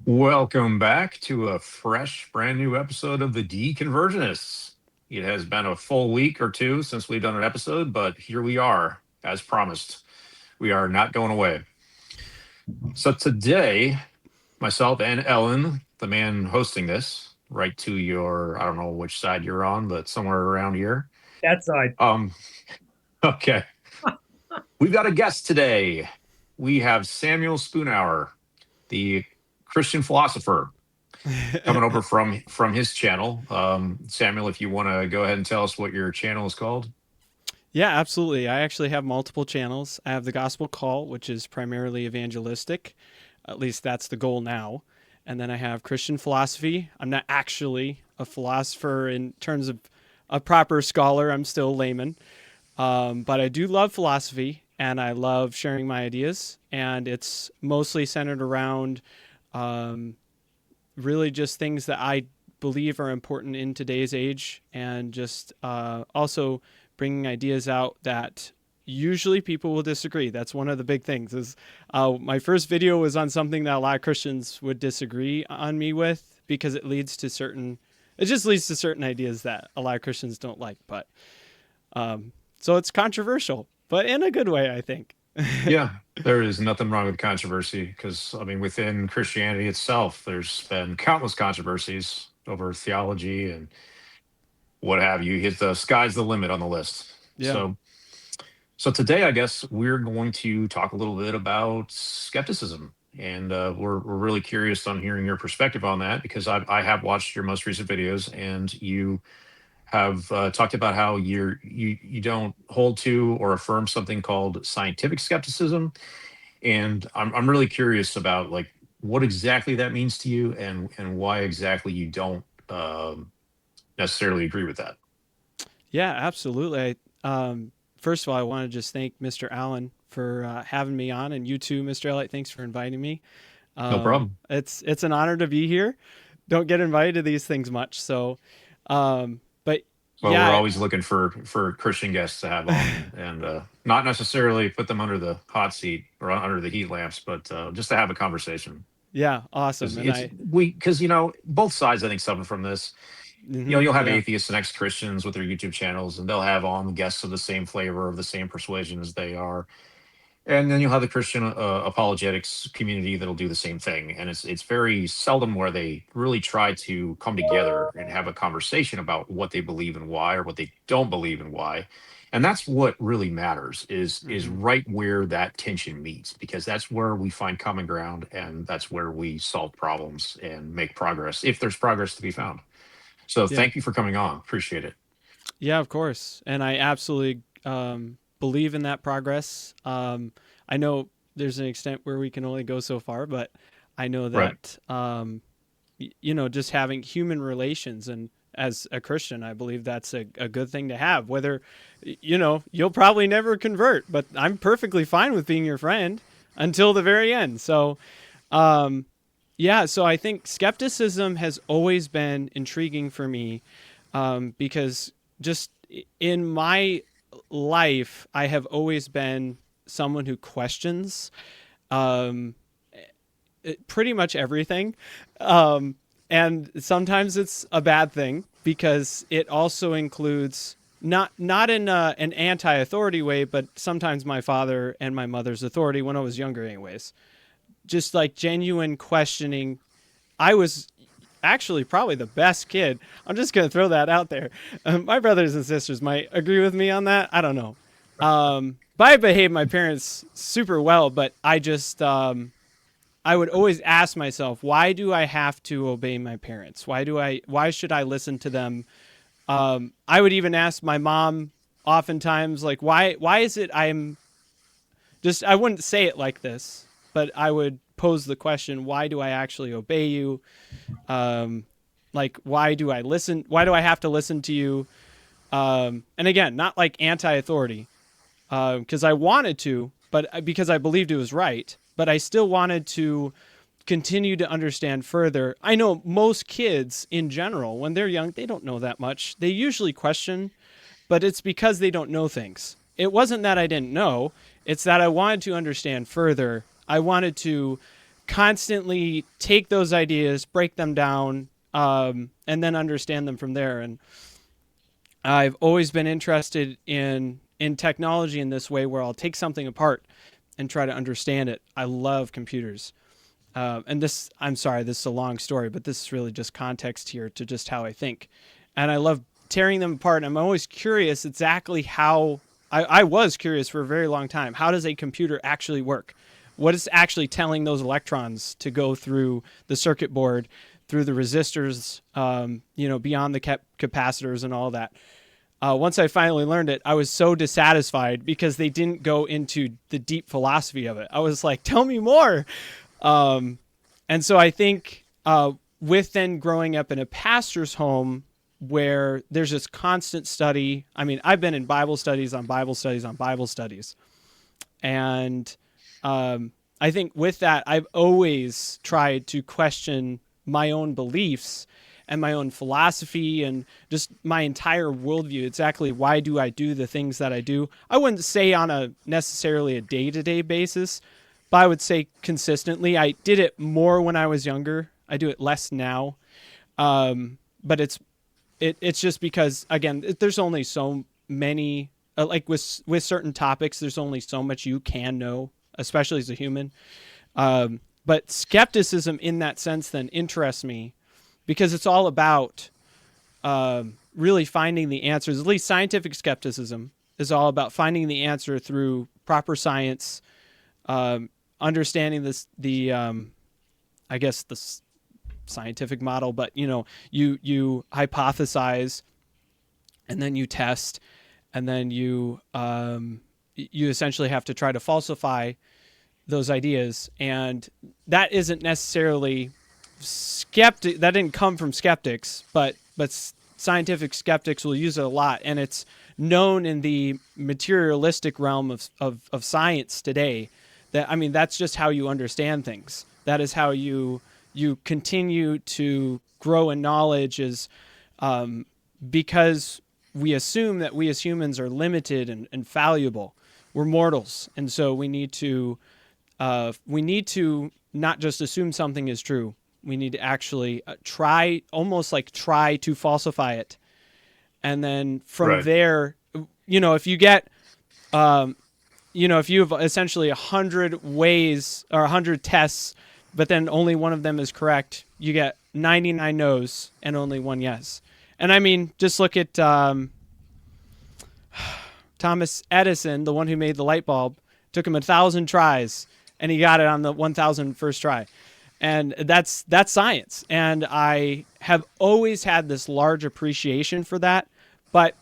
Welcome back to a fresh, brand new episode of the Deconversionists. It has been a full week or two since we've done an episode, but here we are, as promised. We are not going away. So today, myself and Ellen, the man hosting this, right to your, I don't know which side you're on, but somewhere around here. That side. Um, okay. We've got a guest today. We have Samuel Spoonhour, the Christian philosopher, coming over from his channel. Samuel, if you want to go ahead and tell us what your channel is called. Yeah, absolutely. I actually have multiple channels. I have the Gospel Call, which is primarily evangelistic. At least that's the goal now. And then I have Christian philosophy. I'm not actually a philosopher in terms of a proper scholar. I'm still a layman. But I do love philosophy and I love sharing my ideas. And it's mostly centered around um, really just things that I believe are important in today's age, and just also bringing ideas out that usually people will disagree. That's one of the big things. Is my first video was on something that a lot of Christians would disagree on me with because it just leads to certain ideas that a lot of Christians don't like. But so it's controversial, but in a good way, I think. Yeah, there is nothing wrong with controversy because, I mean, within Christianity itself, there's been countless controversies over theology and what have you. Hit the sky's the limit on the list. Yeah. So today, I guess we're going to talk a little bit about skepticism, and we're really curious on hearing your perspective on that because I have watched your most recent videos, and you have talked about how you don't hold to or affirm something called scientific skepticism, and I'm really curious about like what exactly that means to you and why exactly you don't necessarily agree with that. Yeah, absolutely. First of all, I want to just thank Mr. Allen for having me on, and you too, Mr. Elliott. Thanks for inviting me. No problem. It's an honor to be here. Don't get invited to these things much, so but Well, we're yeah, always looking for Christian guests to have on, and not necessarily put them under the hot seat or under the heat lamps, but just to have a conversation. yeah, awesome. Because And it's I we because both sides I think suffer from this. You'll have yeah, atheists and ex-Christians with their YouTube channels, and they'll have on guests of the same flavor, of the same persuasion as they are. And then you'll have the Christian apologetics community that'll do the same thing. And it's very seldom where they really try to come together and have a conversation about what they believe and why, or what they don't believe and why. And that's what really matters is hmm right where that tension meets, because that's where we find common ground and that's where we solve problems and make progress if there's progress to be found. So yeah, thank you for coming on. Appreciate it. yeah, of course. And I absolutely believe in that progress. I know there's an extent where we can only go so far, but I know Right. that just having human relations, and as a Christian, I believe that's a good thing to have. Whether you'll probably never convert, but I'm perfectly fine with being your friend until the very end. So um, yeah, so I think skepticism has always been intriguing for me, because just in my life, I have always been someone who questions um, pretty much everything. Um, and sometimes it's a bad thing because it also includes not in an anti-authority way, but sometimes my father and my mother's authority when I was younger, anyways. Just like genuine questioning. I was actually probably the best kid. I'm just gonna throw that out there. My brothers and sisters might agree with me on that. I don't know. But I behaved my parents super well. But I would always ask myself, why do I have to obey my parents? Why should I listen to them? I would even ask my mom oftentimes, like, why is it I wouldn't say it like this, but I would pose the question, why do I actually obey you? Um, like, why do I listen? Why do I have to listen to you? And again, not like anti-authority, because I wanted to, but because I believed it was right. But I still wanted to continue to understand further. I know most kids in general, when they're young, they don't know that much. They usually question, but it's because they don't know things. It wasn't that I didn't know, it's that I wanted to understand further. I wanted to constantly take those ideas, break them down, and then understand them from there. And I've always been interested in technology in this way, where I'll take something apart and try to understand it. I love computers. And this, I'm sorry, this is a long story, but this is really just context here to just how I think. And I love tearing them apart. I'm always curious exactly how, I was curious for a very long time. How does a computer actually work? What is actually telling those electrons to go through the circuit board, through the resistors, beyond the capacitors and all that? Once I finally learned it, I was so dissatisfied because they didn't go into the deep philosophy of it. I was like, tell me more. Um, and so I think with then growing up in a pastor's home where there's this constant study. I mean, I've been in Bible studies on Bible studies on Bible studies. And I think with that, I've always tried to question my own beliefs and my own philosophy and just my entire worldview. Exactly why do I do the things that I do? I wouldn't say on a necessarily a day-to-day basis, but I would say consistently. I did it more when I was younger. I do it less now. But it's just because, again, there's only so many, like with certain topics, there's only so much you can know, especially as a human. But skepticism in that sense then interests me because it's all about really finding the answers. At least scientific skepticism is all about finding the answer through proper science, understanding I guess the scientific model. But you hypothesize, and then you test, and then you essentially have to try to falsify those ideas, and that isn't necessarily skeptic. That didn't come from skeptics, but scientific skeptics will use it a lot, and it's known in the materialistic realm of science today. That, I mean, that's just how you understand things. That is how you continue to grow in knowledge, is because we assume that we as humans are limited and fallible. We're mortals, and so we need to not just assume something is true. We need to actually try to falsify it, and then from Right. there, if you get, if you have essentially 100 ways or 100 tests, but then only one of them is correct, you get 99 no's and only one yes. And I mean, just look at Thomas Edison, the one who made the light bulb. Took him 1,000 tries, and he got it on the 1,001st try. And that's science. And I have always had this large appreciation for that, but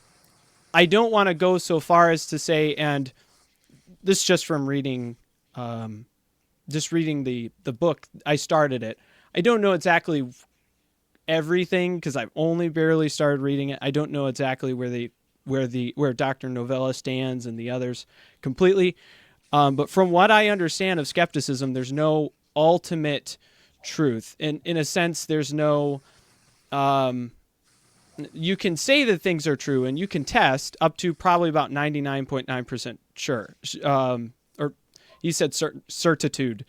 I don't want to go so far as to say, and this just from reading the book. I started it. I don't know exactly everything because I've only barely started reading it. I don't know exactly where Dr. Novella stands and the others completely. But from what I understand of skepticism, there's no ultimate truth. In a sense, there's no. You can say that things are true, and you can test up to probably about 99.9% sure. Or he said certitude.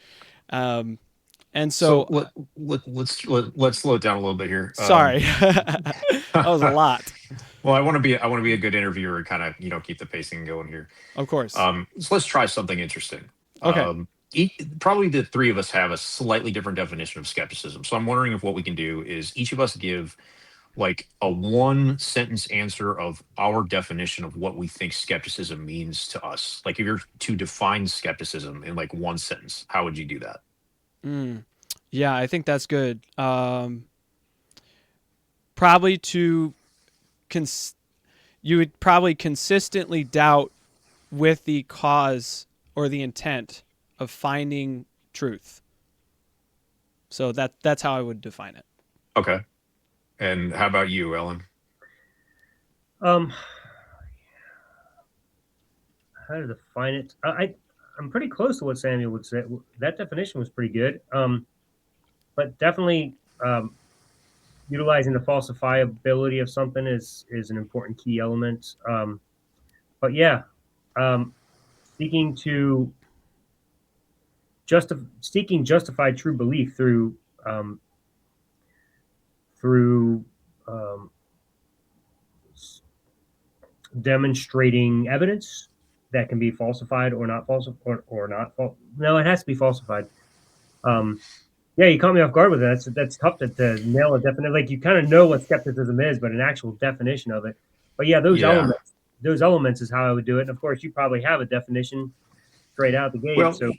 And So so, let's slow it down a little bit here. sorry, that was a lot. Well, I want to be a good interviewer and kind of keep the pacing going here. Of course. So let's try something interesting. Okay. Probably the three of us have a slightly different definition of skepticism. So I'm wondering if what we can do is each of us give like a one sentence answer of our definition of what we think skepticism means to us. Like if you're to define skepticism in like one sentence, how would you do that? Mm. Yeah, I think that's good. Probably to cons- you would probably consistently doubt with the cause or the intent of finding truth. So that's how I would define it. Okay. And how about you, Ellen? Um, how to define it? I'm pretty close to what Samuel would say. That definition was pretty good. But definitely utilizing the falsifiability of something is an important key element. But yeah, um, speaking to seeking justified true belief um, through um, demonstrating evidence that can be falsified or not falsified or not. No, it has to be falsified. Um, yeah, you caught me off guard with that. That's tough to nail a definition. Like you kind of know what skepticism is, but an actual definition of it. But yeah, Yeah. those elements is how I would do it. And of course, you probably have a definition straight out the gate. Well, So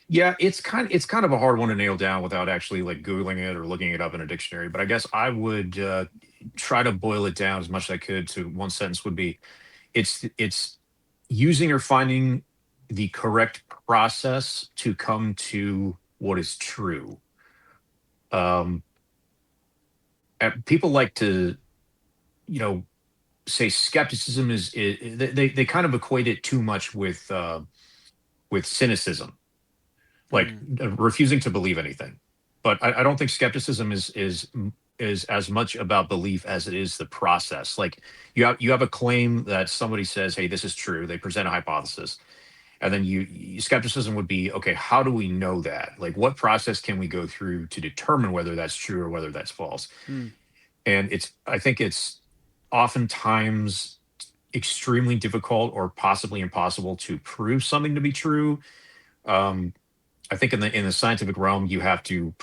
yeah, it's kind of a hard one to nail down without actually like googling it or looking it up in a dictionary. But I guess I would try to boil it down as much as I could to one sentence would be it's using or finding the correct process to come to what is true. Um, People like to, you know, say skepticism is they kind of equate it too much with cynicism, like Mm. refusing to believe anything. But I don't think skepticism is as much about belief as it is the process. Like you have a claim that somebody says, "Hey, this is true." They present a hypothesis, and then skepticism would be, "Okay, how do we know that? Like, what process can we go through to determine whether that's true or whether that's false?" Mm. And I think it's oftentimes extremely difficult or possibly impossible to prove something to be true. Um, I think in the scientific realm, you have to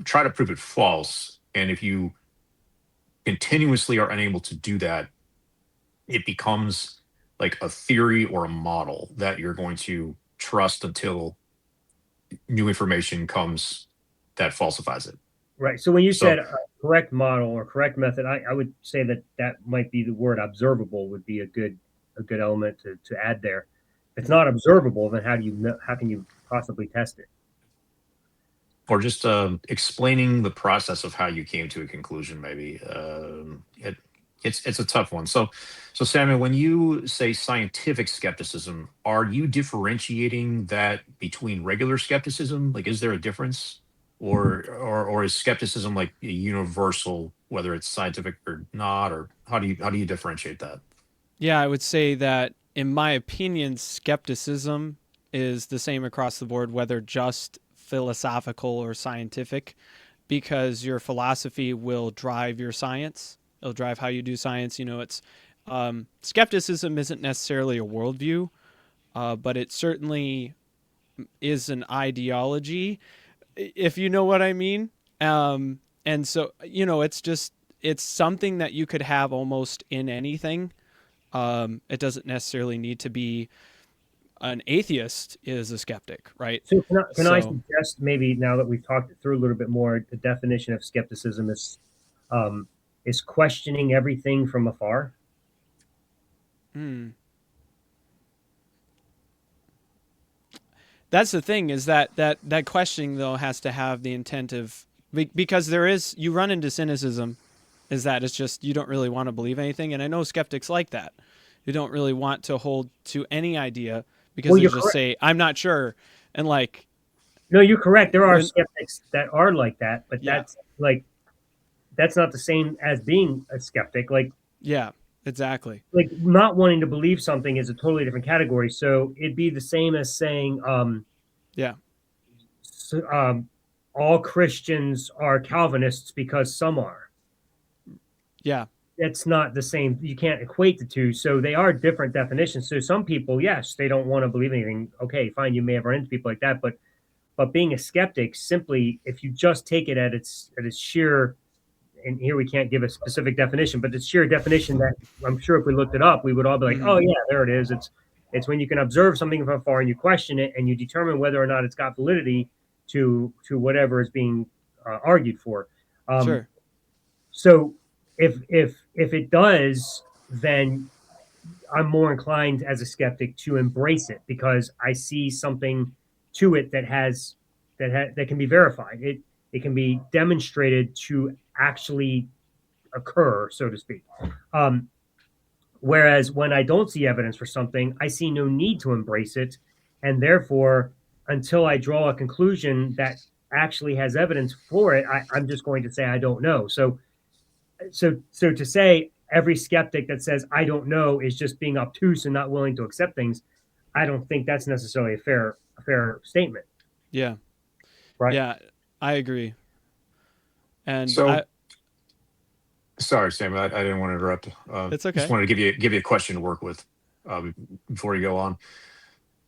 try to prove it false. And if you continuously are unable to do that, it becomes like a theory or a model that you're going to trust until new information comes that falsifies it. right. So when you So, said correct model or correct method, I would say that that might be the word observable would be a good element to add there. If it's Mm. not observable, then how do you know, how can you possibly test it? or just explaining the process of how you came to a conclusion, maybe. It's a tough one. So Samuel, when you say scientific skepticism, are you differentiating that between regular skepticism? Like, is there a difference, or is skepticism like universal, whether it's scientific or not, or how do you differentiate that? Yeah, I would say that, in my opinion, skepticism is the same across the board, whether just philosophical or scientific, because your philosophy will drive your science. It'll drive how you do science. It's skepticism isn't necessarily a worldview, but it certainly is an ideology, if you know what I mean. And so, it's something that you could have almost in anything. It doesn't necessarily need to be an atheist is a skeptic, right? So can I So, suggest maybe now that we've talked it through a little bit more, the definition of skepticism um, is questioning everything from afar. hmm, that's the thing, is that questioning though has to have the intent of, because you run into cynicism, is that it's just you don't really want to believe anything, and I know skeptics like that. You don't really want to hold to any idea because Well, they you're just correct. say I'm not sure, and like No, you're correct. There are when skeptics that are like that, but yeah, that's not the same as being a skeptic. yeah, exactly, Not wanting to believe something is a totally different category. So it'd be the same as saying yeah, so, all Christians are Calvinists because some are. yeah, That's not the same. You can't equate the two. So they are different definitions. So some people, yes, they don't want to believe anything. Okay, fine. You may have run into people like that, but being a skeptic, simply if you just take it at its sheer, and here we can't give a specific definition, but the sheer definition that I'm sure if we looked it up, we would all be like, mm, oh yeah, there it is. It's when you can observe something from afar and you question it and you determine whether or not it's got validity to whatever is being argued for. Um, sure, so if it does, then I'm more inclined as a skeptic to embrace it because I see something to it that can be verified. It can be demonstrated to actually occur, so to speak. Um, Whereas when I don't see evidence for something, I see no need to embrace it, and therefore, until I draw a conclusion that actually has evidence for it, I'm just going to say I don't know. So to say every skeptic that says I don't know is just being obtuse and not willing to accept things, I don't think that's necessarily a fair statement. Yeah. Right. Yeah, I agree. And So sorry, Sam, I didn't want to interrupt. it's Just okay. wanted to give you a question to work with uh, before you go on.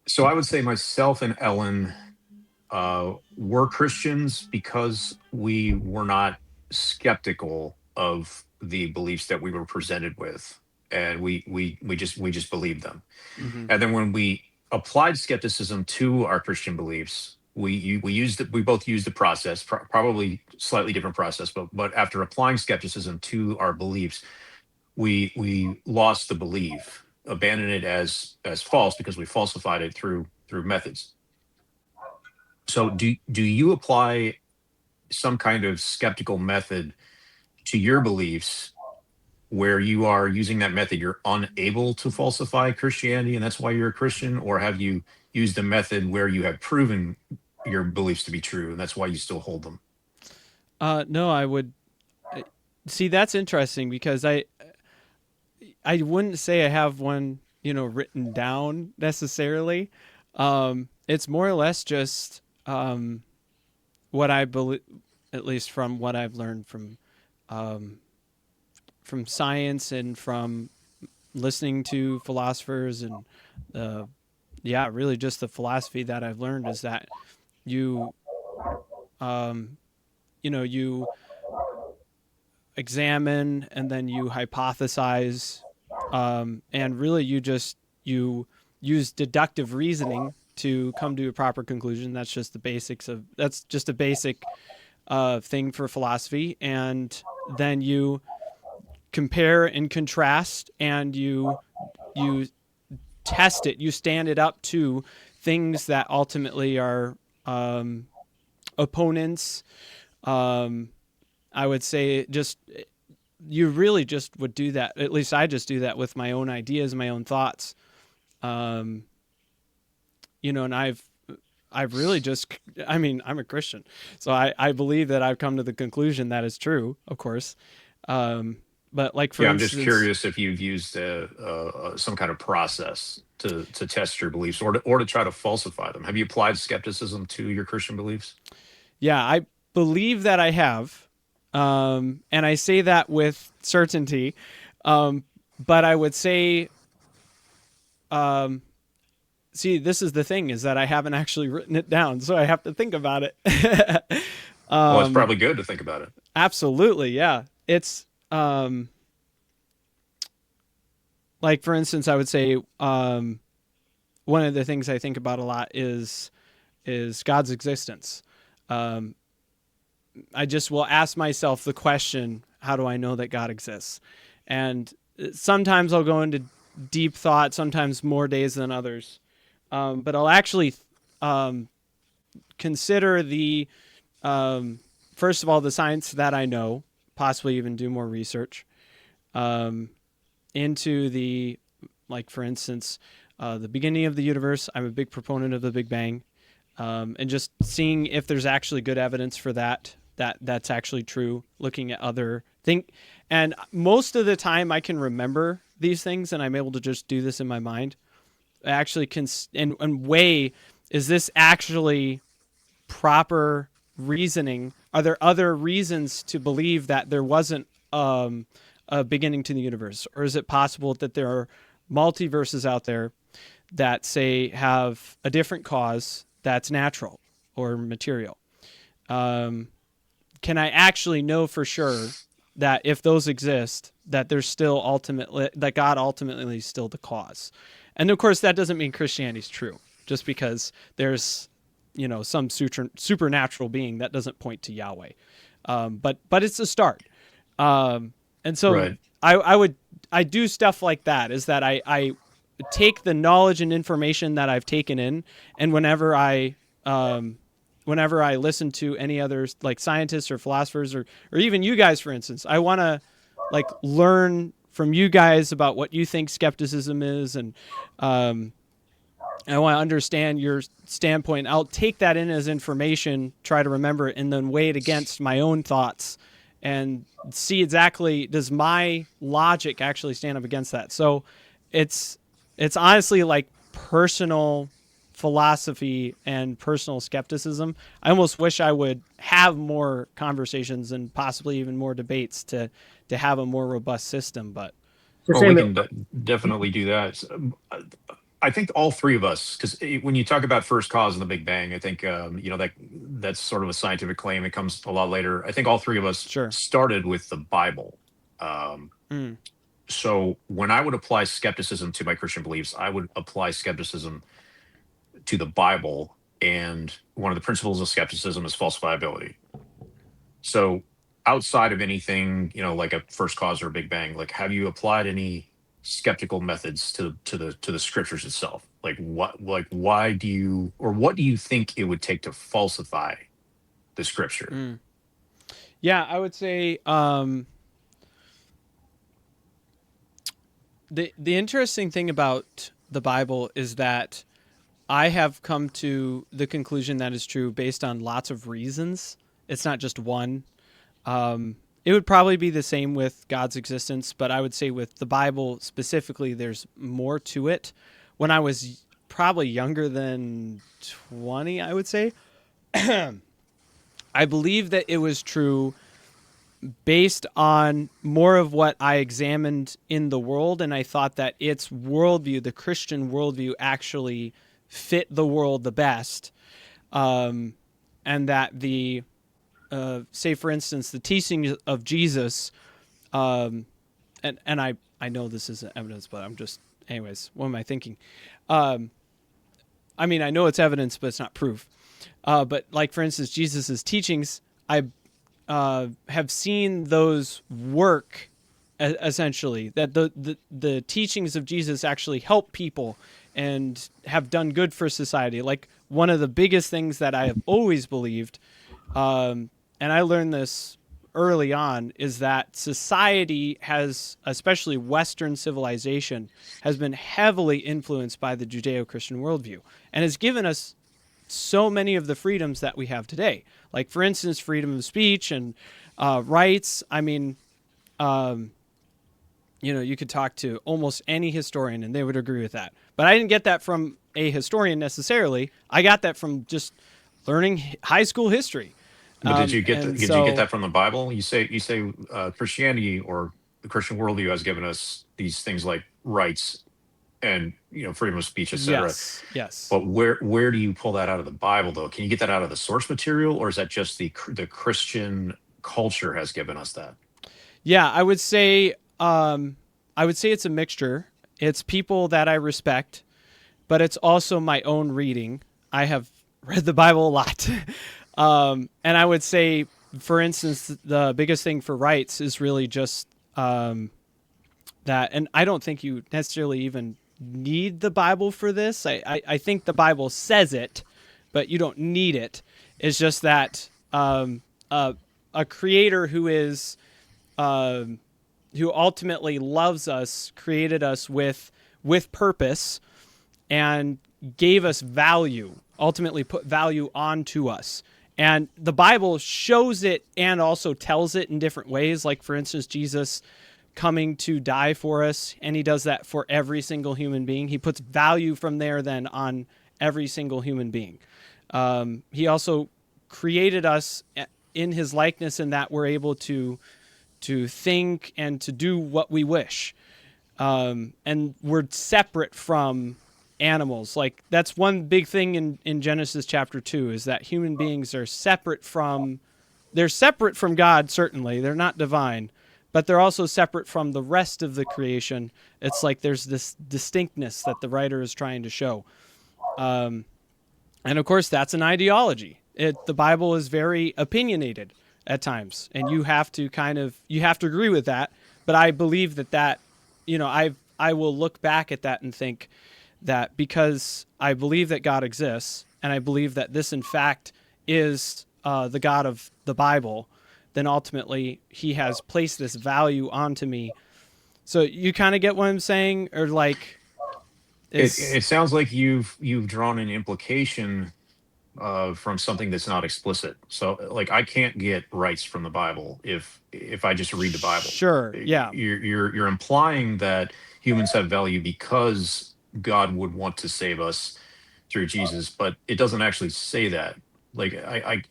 So I would say myself and Ellen were Christians because we were not skeptical of the beliefs that we were presented with, and we just believed them. Hmm. And then when we applied skepticism to our Christian beliefs, we both used the process, probably slightly different process, but after applying skepticism to our beliefs, we lost the belief, abandoned it as false because we falsified it through methods. So do you apply some kind of skeptical method to your beliefs where you are using that method, you're unable to falsify Christianity, and that's why you're a Christian? Or have you used a method where you have proven your beliefs to be true, and that's why you still hold them? No, I would see that's interesting because I wouldn't say I have one, written down necessarily. It's more or less just what I believe, at least from what I've learned um, from science and from listening to philosophers and yeah, really just the philosophy that I've learned is that you um, you examine and then you hypothesize, and really you use deductive reasoning to come to a proper conclusion. That's just a basic thing for philosophy, and then you compare and contrast, and you test it, you stand it up to things that ultimately are opponents. um, I would say just you really just would do that. At least I just do that with my own ideas, my own thoughts. Um, and I've really just, I mean, I'm a Christian, so I believe that I've come to the conclusion that is true, of course. Um, but like for Yeah, I'm just instance, curious if you've used some kind of process to test your beliefs or to try to falsify them. Have you applied skepticism to your Christian beliefs? yeah, I believe that I have, and I say that with certainty. Um, but I would say, um, see, this is the thing is that I haven't actually written it down, so I have to think about it. Well, it's um, probably good to think about it. absolutely, yeah. It's like, for instance, I would say one of the things I think about a lot is God's existence. Um, I just will ask myself the question, how do I know that God exists? And sometimes I'll go into deep thought, sometimes more days than others. But I'll actually um, consider um, first of all, the science that I know, possibly even do more research um, into like, for instance, the beginning of the universe. I'm a big proponent of the Big Bang, and just seeing if there's actually good evidence for that's actually true. Looking at other thing, and most of the time I can remember these things, and I'm able to just do this in my mind. I actually can and weigh, is this actually proper reasoning? Are there other reasons to believe that there wasn't a beginning to the universe, or is it possible that there are multiverses out there that say have a different cause that's natural or material? Um, can I actually know for sure that if those exist, that there's still ultimately that God ultimately is still the cause? And of course, that doesn't mean Christianity is true. Just because there's some supernatural being, that doesn't point to Yahweh. But it's a start. And so Right. I do stuff like that. Is that I take the knowledge and information that I've taken in, and whenever I listen to any others, like scientists or philosophers, or even you guys, for instance, I want to like learn from you guys about what you think skepticism is, and um, I want to understand your standpoint. I'll take that in as information, try to remember it, and then weigh it against my own thoughts and see exactly, does my logic actually stand up against that. So it's honestly like personal philosophy and personal skepticism. I almost wish I would have more conversations and possibly even more debates to have a more robust system. But So Well, we Samuel, can definitely do that. I think all three of us, because when you talk about first cause and the Big Bang, I think that's sort of a scientific claim. It comes a lot later. I think all three of us sure. started with the Bible. Um, Mm, so when I would apply skepticism to my Christian beliefs, I would apply skepticism to the Bible. And one of the principles of skepticism is falsifiability. So outside of anything, like a first cause or a Big Bang, like have you applied any skeptical methods to the scriptures itself? Why do you, or what do you think it would take to falsify the scripture? mm. Yeah, I would say the interesting thing about the Bible is that I have come to the conclusion that is true based on lots of reasons. It's not just one. It would probably be the same with God's existence, but I would say with the Bible specifically, there's more to it. When I was probably younger than 20, I would say, I believe that it was true based on more of what I examined in the world, and I thought that its worldview, the Christian worldview, actually fit the world the best, and that the say for instance the teaching of Jesus, and I know this isn't evidence, but I'm just anyways. What am I thinking? Um, I mean, I know it's evidence, but it's not proof. But like for instance, Jesus's teachings, I have seen those work essentially. That the teachings of Jesus actually help people and have done good for society. Like one of the biggest things that I have always believed, and I learned this early on, is that society has, especially Western civilization, has been heavily influenced by the Judeo-Christian worldview and has given us so many of the freedoms that we have today. Like, for instance, freedom of speech and rights. I mean, you could talk to almost any historian and they would agree with that. But I didn't get that from a historian necessarily. I got that from just learning high school history. But And did you get so, that from the Bible? You say Christianity or the Christian worldview has given us these things like rights and freedom of speech, etc. yes, yes. But where do you pull that out of the Bible, though? Can you get that out of the source material, or is that just the Christian culture has given us that? Yeah, I would say it's a mixture. It's people that I respect, but it's also my own reading. I have read the Bible a lot. And I would say, for instance, the biggest thing for rights is really just that. And I don't think you necessarily even need the Bible for this. I think the Bible says it, but you don't need it. It's just that a creator um, who ultimately loves us, created us with purpose, and gave us value, ultimately put value onto us. And the Bible shows it and also tells it in different ways. Like, for instance, Jesus coming to die for us, and he does that for every single human being. He puts value from there then on every single human being. He also created us in his likeness, in that we're able to think and to do what we wish. And we're separate from animals. Like, that's one big thing in Genesis chapter 2, is that human beings are they're separate from God, certainly. They're not divine, but they're also separate from the rest of the creation. It's like there's this distinctness that the writer is trying to show. Um, and of course, that's an ideology. The Bible is very opinionated at times, and you have to agree with that. But I believe that I will look back at that and think that because I believe that God exists, and I believe that this in fact is the God of the Bible, then ultimately He has placed this value onto me. So you kind of get what I'm saying, or like is It sounds like you've drawn an implication from something that's not explicit. So, like, I can't get rights from the Bible if I just read the Bible. sure, yeah, You're implying that humans have value because God would want to save us through Jesus, but it doesn't actually say that. Like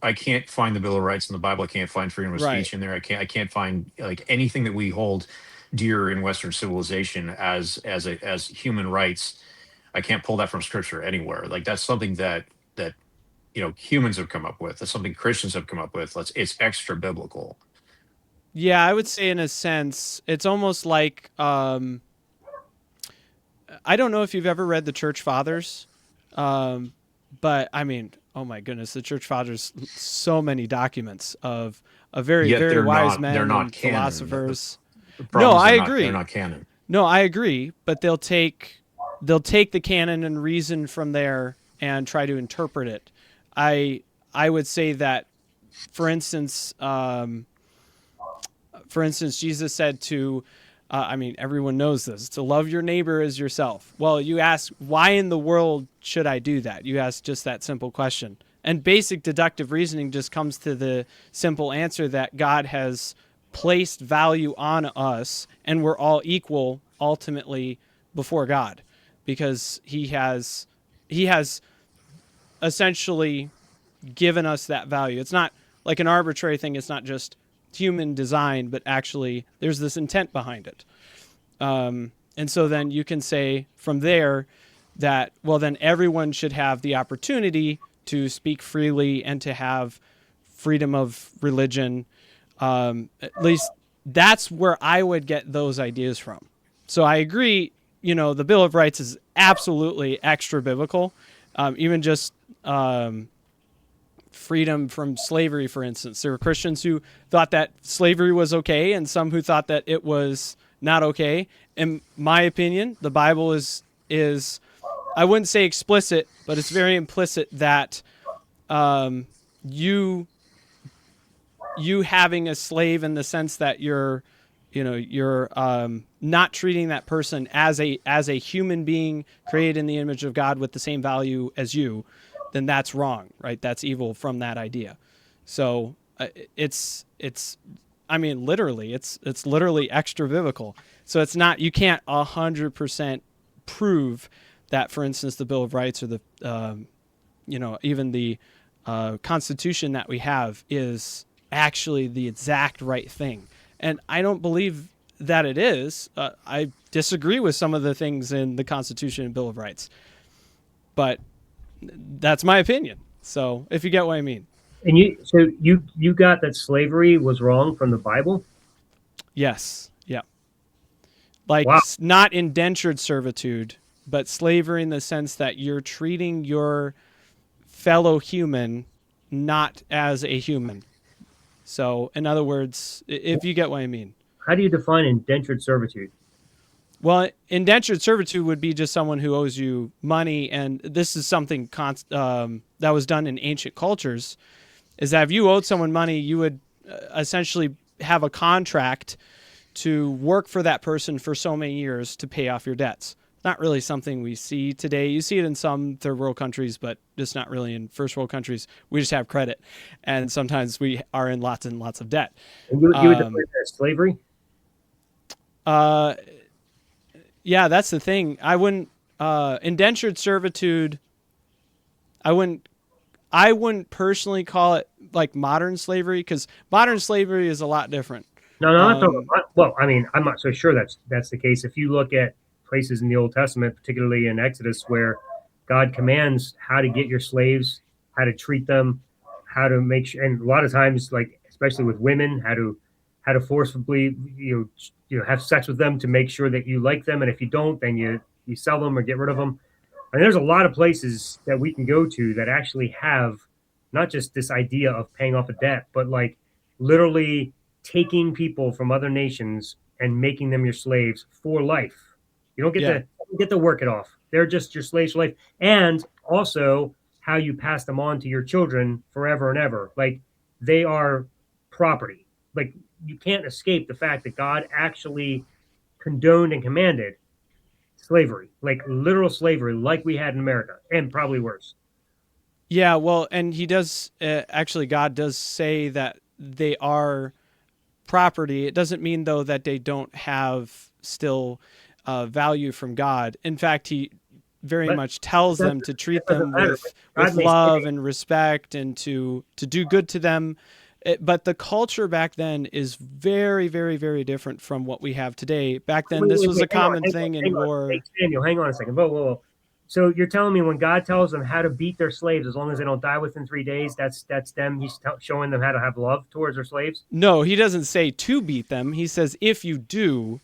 I can't find the Bill of Rights in the Bible. I can't find freedom of Right. speech in there. I can't find like anything that we hold dear in Western civilization as human rights. I can't pull that from scripture anywhere. Like that's something that humans have come up with. That's something Christians have come up with. It's extra biblical. Yeah, I would say in a sense, it's almost like I don't know if you've ever read the Church Fathers, um, but I mean, oh my goodness, the Church Fathers, so many documents of very, Yet very wise they're men not and canon. The, philosophers. the No, problem is I they're agree. not canon. No, I agree, but they'll take the canon and reason from there and try to interpret it. I I would say that, for instance, Jesus said to, I mean, everyone knows this, to love your neighbor as yourself. Well, you ask, why in the world should I do that? You ask just that simple question. And basic deductive reasoning just comes to the simple answer that God has placed value on us and we're all equal ultimately before God because he has essentially given us that value. It's not like an arbitrary thing. It's not just human design, but actually there's this intent behind it. And so then you can say from there that, well, then everyone should have the opportunity to speak freely and to have freedom of religion. At least that's where I would get those ideas from. So I agree, the Bill of Rights is absolutely extra biblical. Even just freedom from slavery, for instance. There were Christians who thought that slavery was okay and some who thought that it was not okay. In my opinion, the Bible is I wouldn't say explicit, but it's very implicit that you having a slave in the sense that you're not treating that person as a human being created in the image of God with the same value as you, then that's wrong, right? That's evil from that idea. So it's I mean literally it's literally extra biblical. So it's not, you can't 100% prove that, for instance, the Bill of Rights or the even the Constitution that we have is actually the exact right thing. And I don't believe that it is. I disagree with some of the things in the Constitution and Bill of Rights, but that's my opinion. So if you get what I mean. And you got that slavery was wrong from the Bible? Yes. Yeah. Like Wow. not indentured servitude, but slavery in the sense that you're treating your fellow human not as a human. So, in other words, if you get what I mean. How do you define indentured servitude? Well, indentured servitude would be just someone who owes you money, and this is something that was done in ancient cultures. Is that if you owed someone money, you would essentially have a contract to work for that person for so many years to pay off your debts. Not really something we see today. You see it in some third world countries, but just not really in first world countries. We just have credit, and sometimes we are in lots and lots of debt. And you would define that as slavery? Uh, yeah, that's the thing. I wouldn't indentured servitude. I wouldn't personally call it like modern slavery because modern slavery is a lot different. No, I'm not talking Um, about, well, I mean, I'm not so sure that's the case. If you look at places in the Old Testament, particularly in Exodus, where God commands how to get your slaves, how to treat them, how to make sure, and a lot of times, like especially with women, how to forcibly have sex with them to make sure that you like them, and if you don't, then you sell them or get rid of them. And there's a lot of places that we can go to that actually have not just this idea of paying off a debt, but like literally taking people from other nations and making them your slaves for life. You don't yeah, get to work it off. They're just your slaves for life. And also how you pass them on to your children forever and ever. Like they are property. Like you can't escape the fact that God actually condoned and commanded slavery, like literal slavery, like we had in America, and probably worse. yeah. Well, and he does actually. God does say that they are property. It doesn't mean though that they don't have still value from God. In fact, he very But much tells that, them to treat that doesn't them matter. with God may love say, and respect and to do good to them. But the culture back then is very, very, very different from what we have today. Back then, this was a hang on, common thing in hang on. Hey, war. Samuel, hang on a second. Whoa, whoa, whoa. So you're telling me when God tells them how to beat their slaves, as long as they don't die within 3 days, that's them. He's showing them how to have love towards their slaves. No, he doesn't say to beat them. He says if you do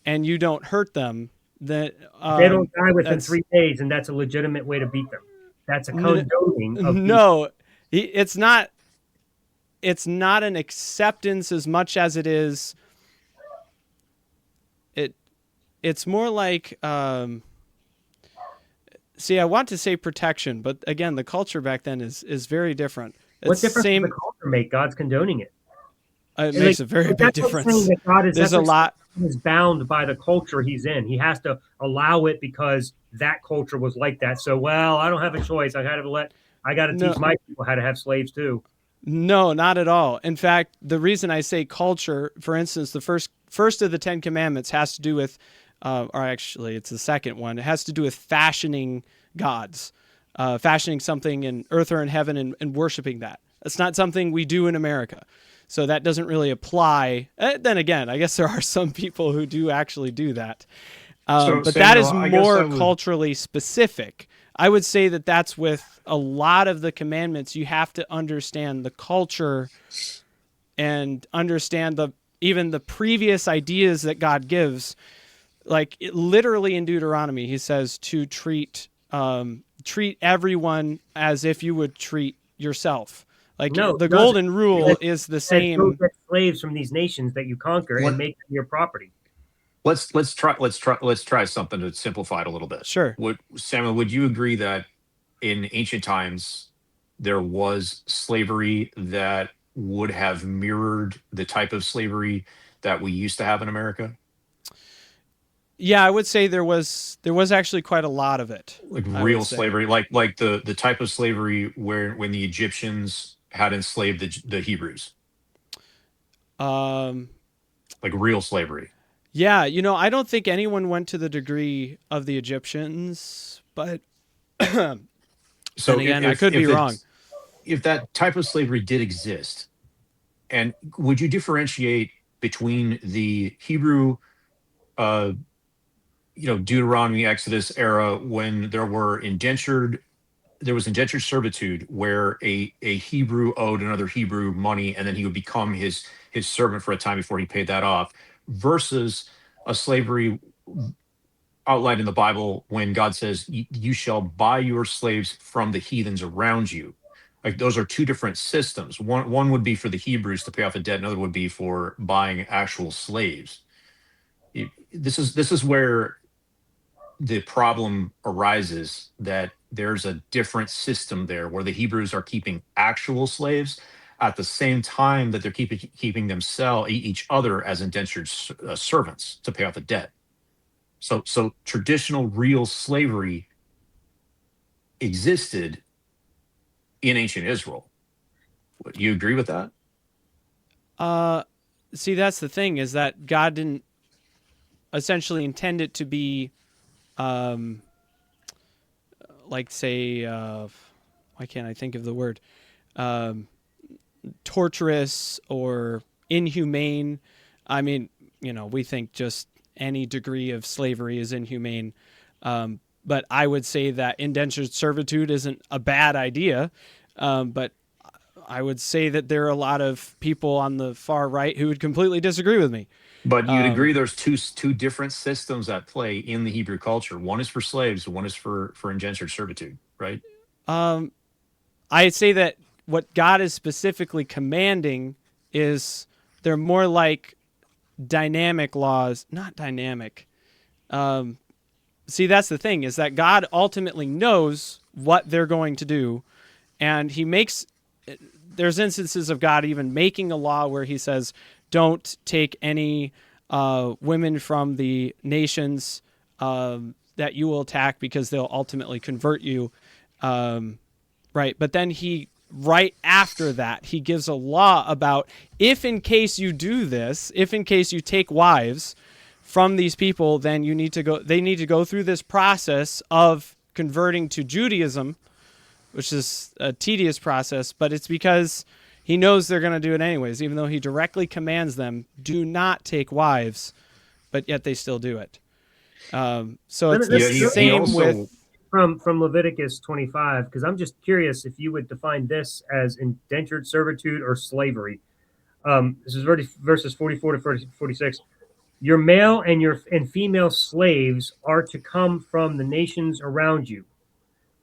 and you don't hurt them, that If they don't die within that's 3 days, and that's a legitimate way to beat them. That's a condoning of beating. no. It's not. It's not an acceptance as much as it is. It's more like. See, I want to say protection, but again, the culture back then is very different. What It's difference does the same. culture make? God's condoning it. It And, like, makes a very big that's like saying difference. that God is There's that's a like saying lot. God is bound by the culture he's in. He has to allow it because that culture was like that. So, well, I don't have a choice. I got to No, teach my people how to have slaves too. no, not at all. In fact, the reason I say culture, for instance, the first of the Ten Commandments has to do with, or actually, it's the second one. It has to do with fashioning gods, fashioning something in earth or in heaven, and worshiping that. It's not something we do in America, so that doesn't really apply. Then again, I guess there are some people who do actually do that, So but that Samuel, is I guess I more would. culturally specific. I would say that that's with a lot of the commandments. You have to understand the culture and understand even the previous ideas that God gives. Like literally in Deuteronomy, he says to treat everyone as if you would treat yourself. Like No, the it doesn't. golden rule is the And go same. get slaves from these nations that you conquer and Let make them your property. let's try something to simplify it a little bit. Sure. Would Samuel, would you agree that in ancient times there was slavery that would have mirrored the type of slavery that we used to have in America? Yeah, I would say there was actually quite a lot of it. Like I would real say. slavery, like the type of slavery where when the Egyptians had enslaved the Hebrews, Um, like real slavery. yeah, I don't think anyone went to the degree of the Egyptians, but then So again, I could be wrong. if that type of slavery did exist, and would you differentiate between the Hebrew, uh, Deuteronomy, Exodus era when there was indentured servitude where a Hebrew owed another Hebrew money, and then he would become his servant for a time before he paid that off, versus a slavery outlined in the Bible when God says, You shall buy your slaves from the heathens around you." Like those are two different systems. One would be for the Hebrews to pay off a debt, another would be for buying actual slaves. This is where the problem arises, that there's a different system there where the Hebrews are keeping actual slaves at the same time that they're keeping themselves each other as indentured servants to pay off a debt. So traditional real slavery existed in ancient Israel. You agree with that? Uh, See, that's the thing is that God didn't essentially intend it to be, um, like say, why can't I think of the word? Um, Torturous or inhumane. I mean, we think just any degree of slavery is inhumane. But I would say that indentured servitude isn't a bad idea. But I would say that there are a lot of people on the far right who would completely disagree with me. But you'd Um, agree there's two different systems at play in the Hebrew culture. One is for slaves, one is for indentured servitude, right? um, I'd say that what God is specifically commanding is they're more like dynamic laws, not dynamic. Um, See, that's the thing is that God ultimately knows what they're going to do, and He makes. There's instances of God even making a law where He says, "Don't take any women from the nations that you will attack because they'll ultimately convert you." Right, but then right after that, He gives a law about if in case you do this, if in case you take wives from these people, then they need to go through this process of converting to Judaism, which is a tedious process, but it's because he knows they're going to do it anyways, even though he directly commands them, do not take wives, but yet they still do it. So it's the Yeah, he same also with... From Leviticus 25, because I'm just curious if you would define this as indentured servitude or slavery. This is verses 44 to 46. Your male and female slaves are to come from the nations around you.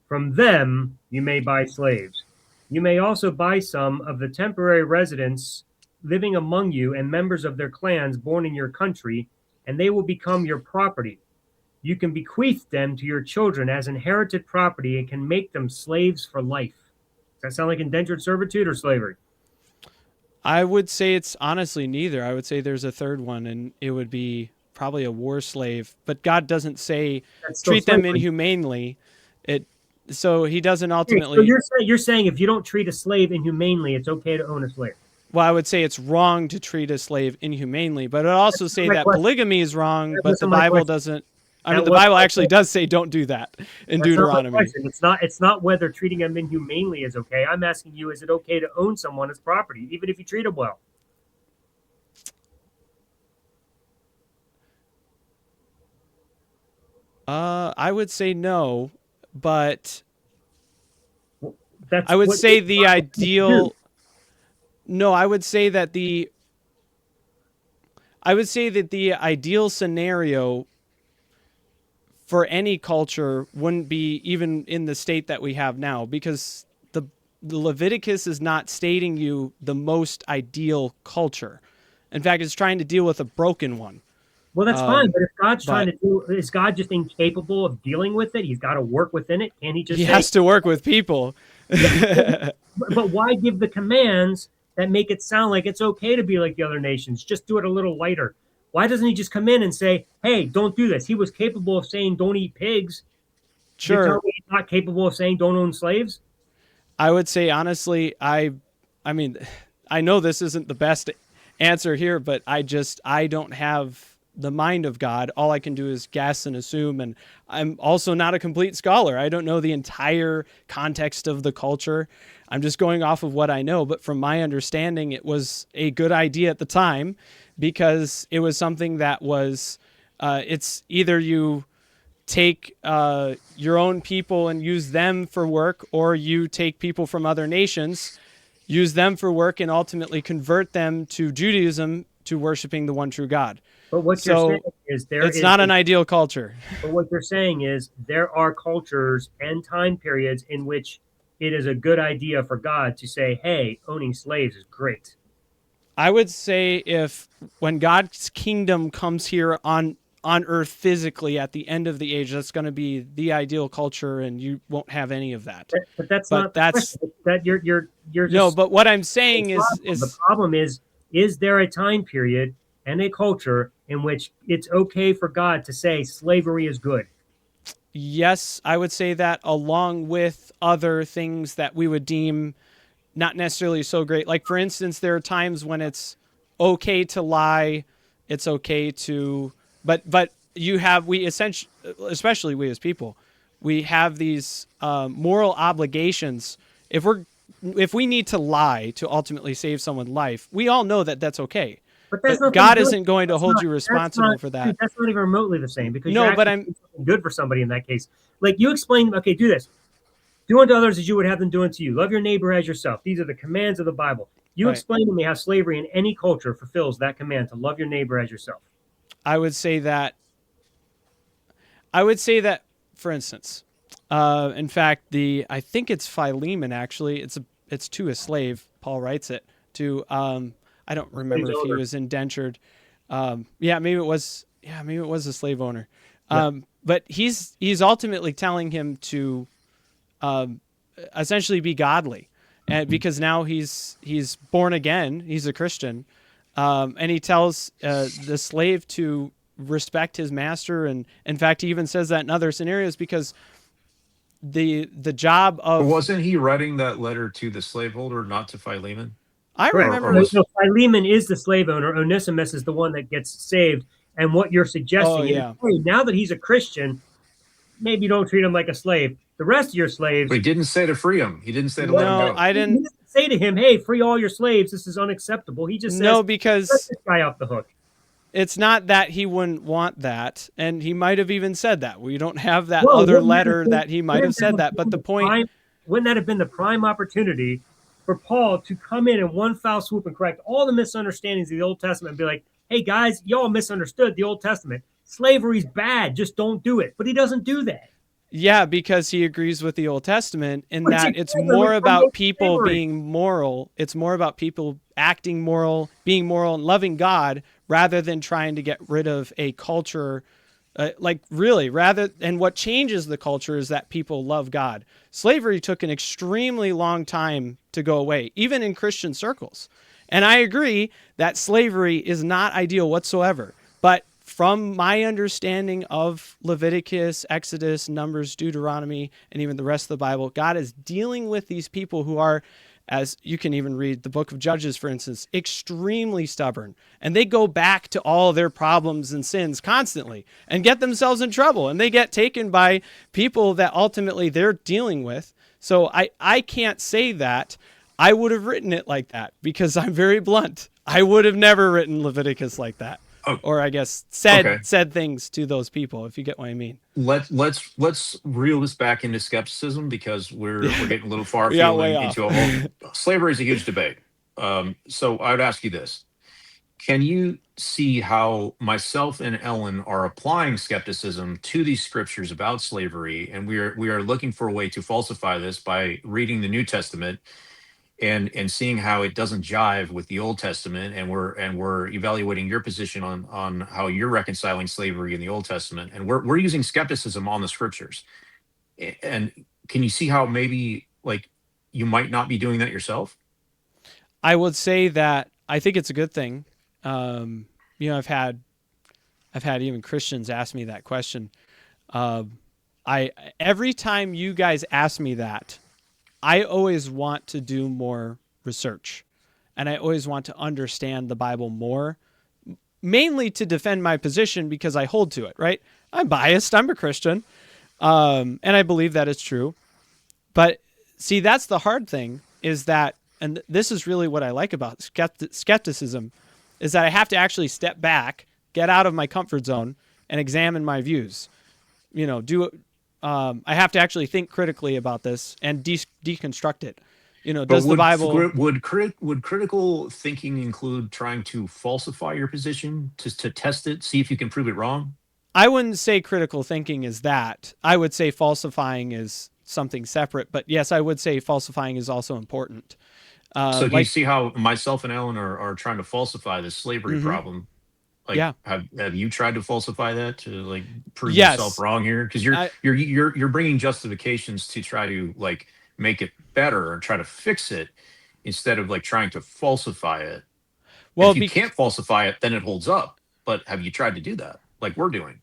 From them you may buy slaves. You may also buy some of the temporary residents living among you and members of their clans born in your country, and they will become your property. You can bequeath them to your children as inherited property and can make them slaves for life. Does that sound like indentured servitude or slavery? I would say it's honestly neither. I would say there's a third one, and it would be probably a war slave. But God doesn't say treat them inhumanely. So he doesn't ultimately... So you're saying if you don't treat a slave inhumanely, it's okay to own a slave? Well, I would say it's wrong to treat a slave inhumanely, but it also say that polygamy is wrong, but the Bible doesn't... I mean, the Bible actually does say don't do that in Deuteronomy. It's not whether treating them inhumanely is okay. I'm asking you, is it okay to own someone as property, even if you treat them well? I would say no, but That's I would say the ideal... No, I would say that the ideal scenario for any culture wouldn't be even in the state that we have now, because the Leviticus is not stating you the most ideal culture. In fact, it's trying to deal with a broken one. Well, that's fine, but if God's trying to do, is God just incapable of dealing with it? He's got to work within it. Can he just? He has to work with people. But why give the commands that make it sound like it's okay to be like the other nations? Just do it a little lighter. Why doesn't he just come in and say, hey, don't do this? He was capable of saying don't eat pigs. Sure. You tell me he's not capable of saying don't own slaves? I would say, honestly, I mean, I know this isn't the best answer here, but I don't have the mind of God. All I can do is guess and assume, and I'm also not a complete scholar. I don't know the entire context of the culture. I'm just going off of what I know, but from my understanding, it was a good idea at the time, because it was something that was, it's either you take your own people and use them for work, or you take people from other nations, use them for work, and ultimately convert them to Judaism, to worshiping the one true God. But what you're saying is it's not an ideal culture. But what you're saying is there are cultures and time periods in which it is a good idea for God to say, hey, owning slaves is great. I would say when God's kingdom comes here on earth physically at the end of the age, that's going to be the ideal culture, and you won't have any of that. But that's not the question. That you're just, no. But what I'm saying is the problem is there a time period and a culture in which it's okay for God to say slavery is good? Yes, I would say that, along with other things that we would deem not necessarily so great. Like, for instance, there are times when it's okay to lie. It's okay to, but we essentially, especially we as people, we have these moral obligations. If we need to lie to ultimately save someone's life, we all know that that's okay. But God isn't going to hold you responsible for that. That's not even remotely the same, because no, but I'm good for somebody in that case. Like, you explain, okay, do this. Do unto others as you would have them do unto you. Love your neighbor as yourself. These are the commands of the Bible. You explain to me how slavery in any culture fulfills that command to love your neighbor as yourself. I would say that, for instance, in fact, I think it's Philemon, actually. It's to a slave. Paul writes it to, I don't remember if he was indentured. Maybe it was a slave owner. But he's ultimately telling him to essentially be godly, and because now he's born again, he's a Christian, and he tells the slave to respect his master, and in fact, he even says that in other scenarios, because the job of... Wasn't he writing that letter to the slaveholder, not to Philemon? I remember. No, Philemon is the slave owner. Onesimus is the one that gets saved. And what you're suggesting is, hey, now that he's a Christian, maybe you don't treat him like a slave. The rest of your slaves, But he didn't say to free him. He didn't say to let him No, go. I he didn't. didn't say to him, "Hey, free all your slaves. This is unacceptable." He just says, No, "Let because this guy off the hook." it's not that he wouldn't want that, and he might have even said that. We don't have that Well, other letter that he might have said that. But the point, wouldn't that have been the prime opportunity for Paul to come in one foul swoop and correct all the misunderstandings of the Old Testament and be like, "Hey guys, y'all misunderstood the Old Testament. Slavery's bad. Just don't do it." But he doesn't do that. yeah, because he agrees with the Old Testament in Which that it's again more would about promote people slavery. being moral. It's more about people acting moral, being moral, and loving God rather than trying to get rid of a culture. Like really, rather, and what changes the culture is that people love God. Slavery took an extremely long time to go away, even in Christian circles. And I agree that slavery is not ideal whatsoever. But from my understanding of Leviticus, Exodus, Numbers, Deuteronomy, and even the rest of the Bible, God is dealing with these people who are, as you can even read the book of Judges, for instance, extremely stubborn. And they go back to all their problems and sins constantly and get themselves in trouble. And they get taken by people that ultimately they're dealing with. So I can't say that I would have written it like that because I'm very blunt. I would have never written Leviticus like that. Oh, Or I guess okay. said things to those people, if you get what I mean. Let's reel this back into skepticism because we're getting a little far We got afield way off. into a whole slavery is a huge debate. So I would ask you this: can you see how myself and Ellen are applying skepticism to these scriptures about slavery, and we are looking for a way to falsify this by reading the New Testament and seeing how it doesn't jive with the Old Testament, and we're evaluating your position on how you're reconciling slavery in the Old Testament, and we're using skepticism on the scriptures. And can you see how maybe like you might not be doing that yourself? I would say that I think it's a good thing. Um, I've had even Christians ask me that question. Um, I every time you guys ask me that, I always want to do more research, and I always want to understand the Bible more, mainly to defend my position because I hold to it. Right? I'm biased. I'm a Christian, and I believe that it's true. But see, that's the hard thing is that, and this is really what I like about skepticism, is that I have to actually step back, get out of my comfort zone, and examine my views. You know, I have to actually think critically about this and deconstruct it. You know, But does the Bible? would critical thinking include trying to falsify your position to test it, see if you can prove it wrong? I wouldn't say critical thinking is that. I would say falsifying is something separate. But yes, I would say falsifying is also important. So do you Like, see how myself and Ellen are trying to falsify this slavery mm-hmm, problem? Like, yeah, have you tried to falsify that to like prove yourself yes, wrong here? Because I, you're bringing justifications to try to like make it better or try to fix it instead of like trying to falsify it. And well, if you can't falsify it, then it holds up. But have you tried to do that, like we're doing?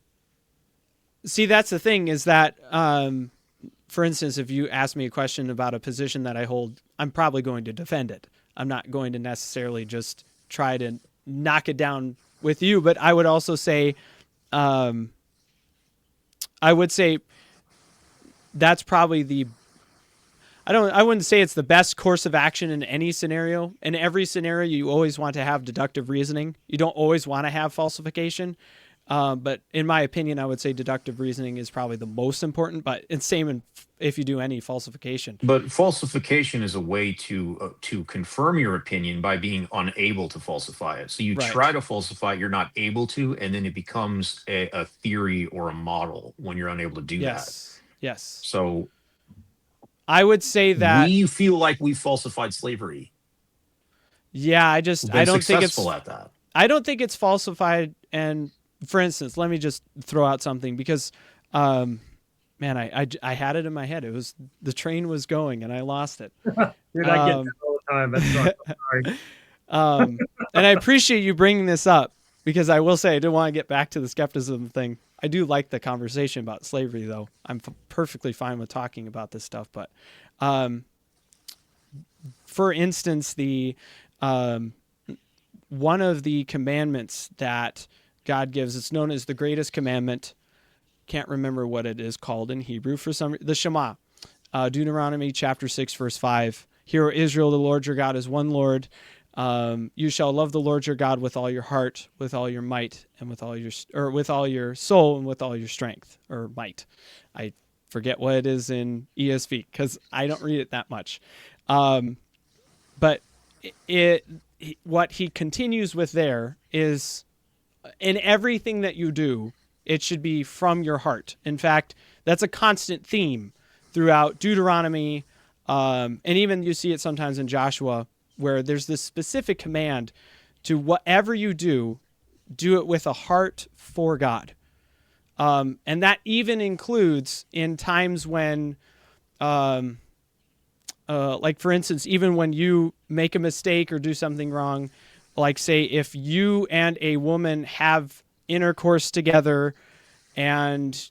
see, that's the thing is that, for instance, if you ask me a question about a position that I hold, I'm probably going to defend it. I'm not going to necessarily just try to knock it down with you, but I would also say, um, I would say that's probably I wouldn't say it's the best course of action in any scenario. In every scenario, you always want to have deductive reasoning. You don't always want to have falsification. But in my opinion, I would say deductive reasoning is probably the most important. But it's same if you do any falsification. But falsification is a way to confirm your opinion by being unable to falsify it. So you try Right. to falsify it, you're not able to, and then it becomes a theory or a model when you're unable to do that. Yes. Yes. So I would say that, we feel like we falsified slavery. yeah, We've been successful at that. I don't think it's falsified. And for instance, let me just throw out something because, man, I had it in my head. It was the train was going and I lost it. Dude, I get that all the time. That sucks. I'm sorry. And I appreciate you bringing this up because I will say I do want to get back to the skepticism thing. I do like the conversation about slavery, though. I'm perfectly fine with talking about this stuff. But, for instance, the one of the commandments that God gives, it's known as the greatest commandment. can't remember what it is called in Hebrew for the Shema, Deuteronomy chapter 6, verse 5. Hear, O Israel, the Lord your God is one Lord. You shall love the Lord your God with all your heart, with all your might, and with all your soul, and with all your strength or might. I forget what it is in ESV because I don't read it that much. But what he continues with there is, in everything that you do, it should be from your heart. In fact, that's a constant theme throughout Deuteronomy, and even you see it sometimes in Joshua, where there's this specific command to whatever you do it with a heart for God. And that even includes in times when, like for instance, even when you make a mistake or do something wrong, like say if you and a woman have intercourse together and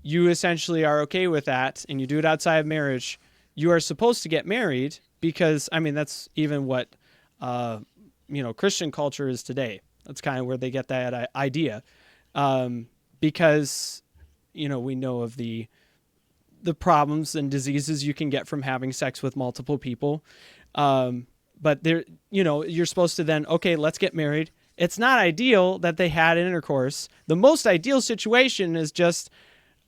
you essentially are okay with that and you do it outside of marriage, you are supposed to get married because, I mean, that's even what, Christian culture is today. That's kind of where they get that idea. Because, we know of the problems and diseases you can get from having sex with multiple people. But there, you're supposed to then, okay, let's get married. It's not ideal that they had intercourse. The most ideal situation is just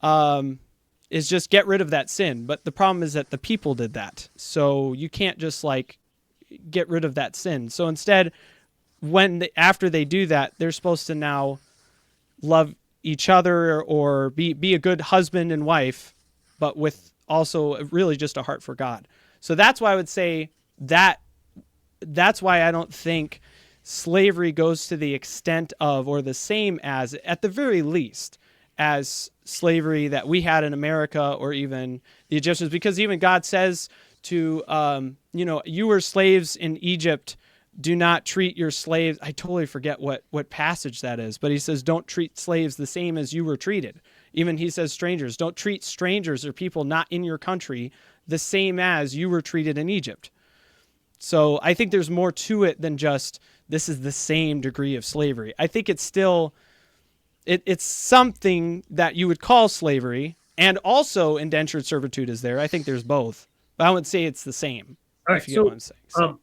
get rid of that sin. But the problem is that the people did that. So you can't just like get rid of that sin. So instead, after they do that, they're supposed to now love each other or be a good husband and wife, but with also really just a heart for God. So that's why I would say that's why I don't think slavery goes to the extent of, or the same as, at the very least, as slavery that we had in America or even the Egyptians, because even God says to, you were slaves in Egypt, do not treat your slaves. I totally forget what passage that is, but he says, don't treat slaves the same as you were treated. Even he says strangers, don't treat strangers or people not in your country the same as you were treated in Egypt. So I think there's more to it than just this is the same degree of slavery. I think it's still, it's something that you would call slavery, and also indentured servitude is there. I think there's both, but I wouldn't say it's the same. All if right, you get what I'm saying. So.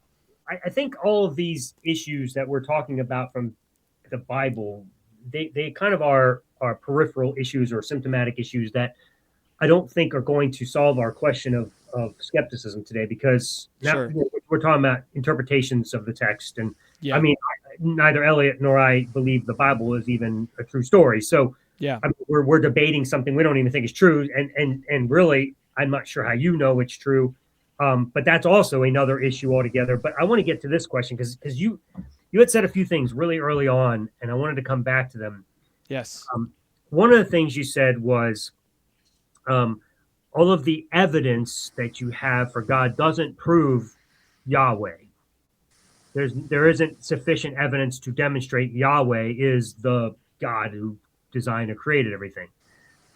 I think all of these issues that we're talking about from the Bible, they kind of are peripheral issues or symptomatic issues that I don't think are going to solve our question of skepticism today, because now Sure. we're talking about interpretations of the text. And Yeah. I mean, neither Elliot nor I believe the Bible is even a true story. So yeah, I mean, we're debating something we don't even think is true. And really, I'm not sure how you know it's true. But that's also another issue altogether. But I want to get to this question because you had said a few things really early on, and I wanted to come back to them. yes, One of the things you said was all of the evidence that you have for God doesn't prove Yahweh. There isn't sufficient evidence to demonstrate Yahweh is the God who designed and created everything.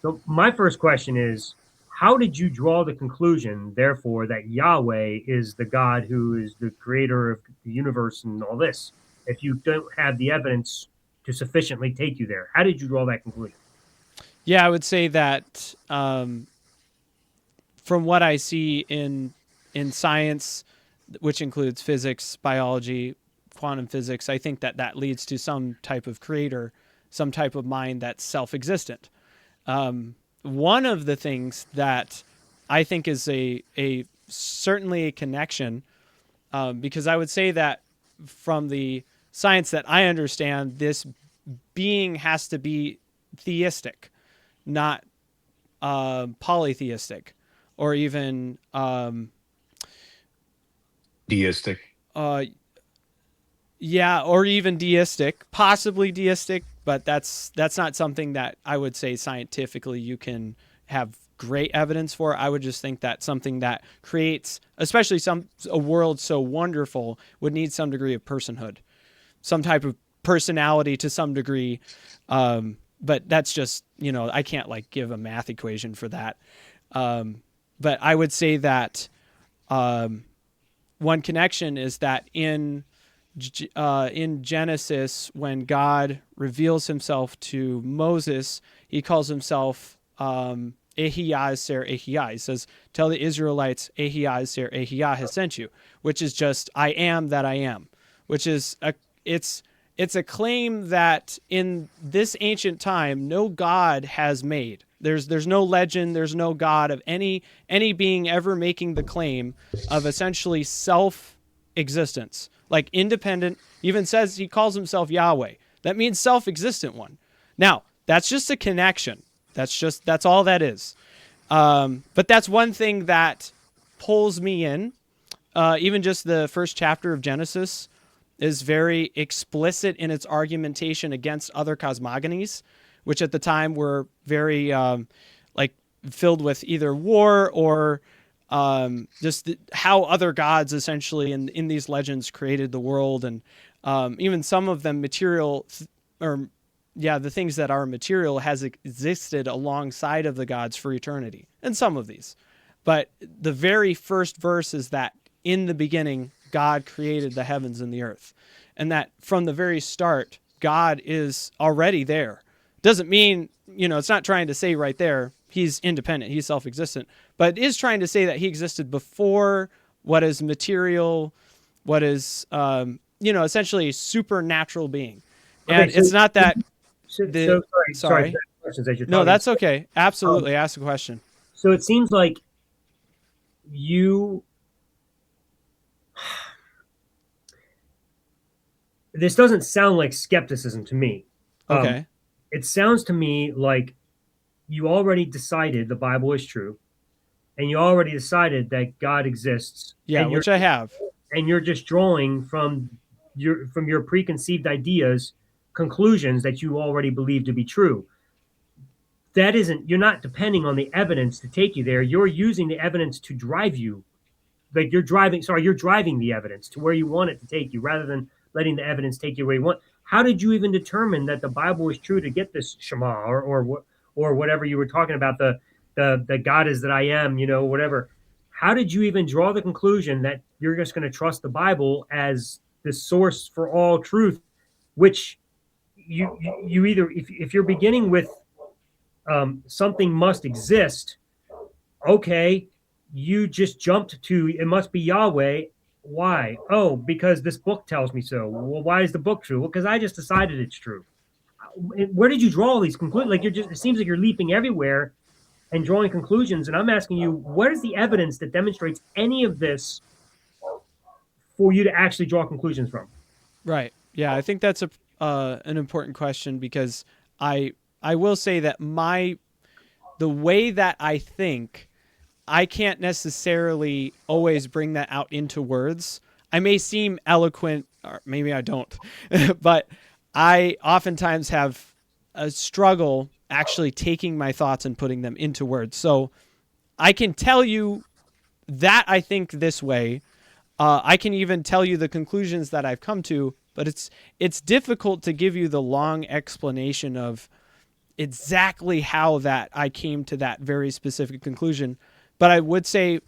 So my first question is, how did you draw the conclusion, therefore, that Yahweh is the God who is the creator of the universe and all this, if you don't have the evidence to sufficiently take you there? How did you draw that conclusion? yeah. I would say that from what I see in science, which includes physics, biology, quantum physics, I think that leads to some type of creator, some type of mind that's self-existent. One of the things that I think is a certainly a connection, because I would say that from the science that I understand, this being has to be theistic, not polytheistic, or even Deistic. uh, yeah, or even deistic, possibly deistic, but that's not something that I would say scientifically you can have great evidence for. I would just think that something that creates, especially a world so wonderful, would need some degree of personhood, some type of personality to some degree. But that's just, I can't like give a math equation for that. But I would say that one connection is that in in Genesis, when God reveals himself to Moses, he calls himself Ehiyah Ser Ehiyah. He says, tell the Israelites, Ehiyah Ser Ehiyah has sent you, which is just, I am that I am, which is it's a claim that in this ancient time, no God has made. There's no legend, there's no God of any being ever making the claim of essentially self-existence, like independent. Even says he calls himself Yahweh. That means self-existent one. Now, that's just a connection. That's all that is. But that's one thing that pulls me in. Even just the first chapter of Genesis is very explicit in its argumentation against other cosmogonies, which at the time were very like filled with either war or just how other gods essentially in these legends created the world, and even some of them material or the things that are material has existed alongside of the gods for eternity, and some of these. But the very first verse is that in the beginning, God created the heavens and the earth. And that from the very start, God is already there. Doesn't mean, it's not trying to say right there, he's independent, he's self-existent, but it is trying to say that he existed before what is material, what is, essentially a supernatural being. And Okay, it's not that sorry. Questions as you're No, talking. that's okay. Absolutely. Ask a question. So it seems like you. This doesn't sound like skepticism to me. Okay. It sounds to me like you already decided the Bible is true, and you already decided that God exists. Yeah, and which I have. And you're just drawing from your preconceived ideas conclusions that you already believe to be true. That isn't, you're not depending on the evidence to take you there. You're using the evidence to drive you. Like you're driving the evidence to where you want it to take you rather than letting the evidence take you where you want. How did you even determine that the Bible is true to get this Shema or whatever you were talking about, the God is that I am, whatever. How did you even draw the conclusion that you're just going to trust the Bible as the source for all truth, which you either, if you're beginning with something must exist, okay, you just jumped to it must be Yahweh. Why? Oh, because this book tells me so. Well, why is the book true? Well, because I just decided it's true. Where did you draw all these conclusions? Like it seems like you're leaping everywhere and drawing conclusions. And I'm asking you, what is the evidence that demonstrates any of this for you to actually draw conclusions from? Right. Yeah, I think that's an important question, because I will say that the way that I think, I can't necessarily always bring that out into words. I may seem eloquent, or maybe I don't, but I oftentimes have a struggle actually taking my thoughts and putting them into words. So I can tell you that I think this way. I can even tell you the conclusions that I've come to, but it's difficult to give you the long explanation of exactly how that I came to that very specific conclusion. But I would say,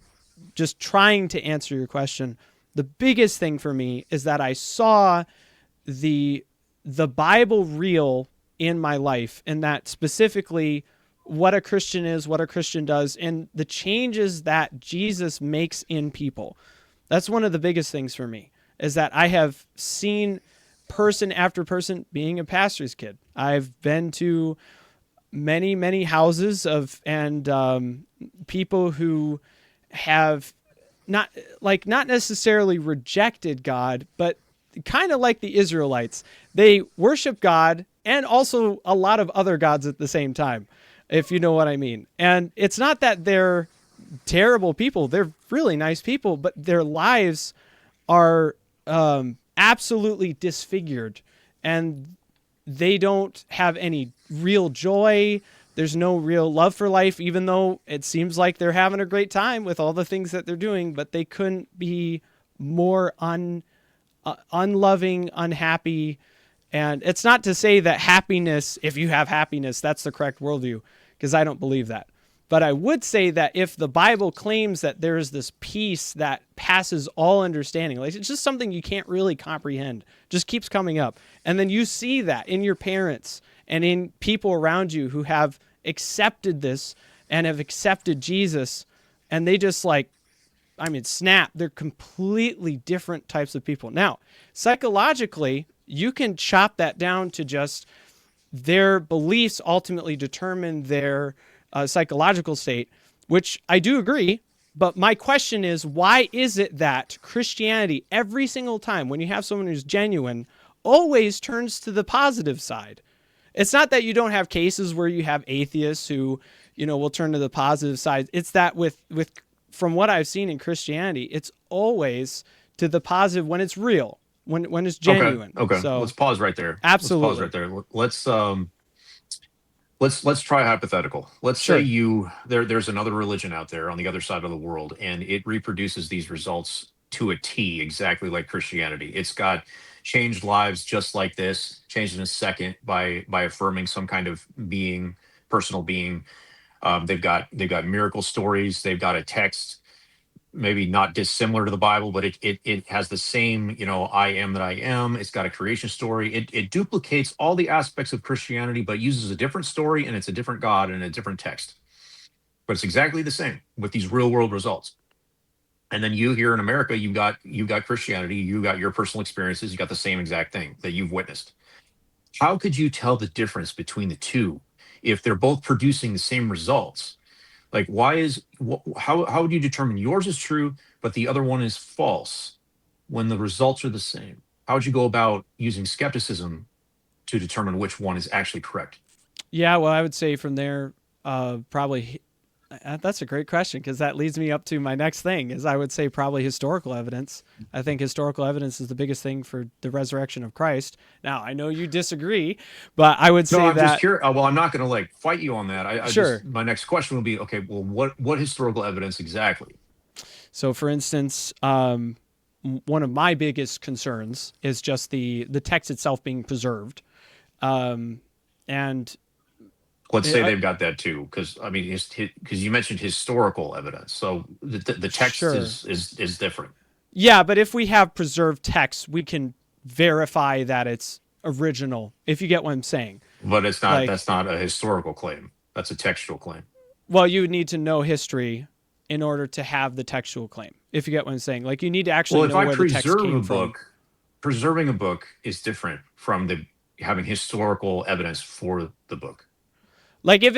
just trying to answer your question, the biggest thing for me is that I saw the Bible real in my life, and that specifically what a Christian is, what a Christian does, and the changes that Jesus makes in people. That's one of the biggest things for me, is that I have seen person after person, being a pastor's kid. I've been to many, many houses and people who have not necessarily rejected God, but kind of like the Israelites. They worship God and also a lot of other gods at the same time, if you know what I mean. And it's not that they're terrible people. They're really nice people, but their lives are absolutely disfigured, and they don't have any real joy. There's no real love for life, even though it seems like they're having a great time with all the things that they're doing, but they couldn't be more unloving, unhappy. And it's not to say that happiness, if you have happiness, that's the correct worldview, because I don't believe that. But I would say that if the Bible claims that there is this peace that passes all understanding, like it's just something you can't really comprehend, just keeps coming up. And then you see that in your parents and in people around you who have accepted this and have accepted Jesus, and they just like, I mean, snap. They're completely different types of people. Now, psychologically, you can chop that down to just their beliefs ultimately determine their psychological state, which I do agree. But my question is, why is it that Christianity, every single time when you have someone who's genuine, always turns to the positive side? It's not that you don't have cases where you have atheists who, will turn to the positive side. It's that with from what I've seen in Christianity, it's always to the positive when it's real, when it's genuine. Okay. So Let's pause right there. absolutely. Let's pause right there. Let's try a hypothetical. Let's Sure. say there's another religion out there on the other side of the world, and it reproduces these results to a T, exactly like Christianity. It's got changed lives just like this, changed in a second by affirming some kind of being, personal being. They've got miracle stories. They've got a text maybe not dissimilar to the Bible, but it has the same, I am that I am. It's got a creation story. It duplicates all the aspects of Christianity, but uses a different story, and it's a different God and a different text. But it's exactly the same with these real world results. And then you here in America, you've got Christianity, you got your personal experiences, you got the same exact thing that you've witnessed. How could you tell the difference between the two if they're both producing the same results? Like, how would you determine yours is true, but the other one is false when the results are the same? How would you go about using skepticism to determine which one is actually correct? Yeah, well, I would say from there, probably that's a great question because that leads me up to my next thing. Is I would say probably historical evidence. I think historical evidence is the biggest thing for the resurrection of Christ. Now, I know you disagree, but I would say No, I'm just that curious. Well, I'm not going to like fight you on that. I sure. just my next question would be, okay, well, what historical evidence exactly? So, for instance, one of my biggest concerns is just the text itself being preserved, and Let's say they've got that too, because I mean, because you mentioned historical evidence, so the text sure. is different. Yeah, but if we have preserved text, we can verify that it's original. If you get what I'm saying. But it's not. Like, That's not a historical claim. That's a textual claim. well, you would need to know history in order to have the textual claim. If you get what I'm saying, like you need to actually know where the text came from. Preserving a book is different from the having historical evidence for the book. Like if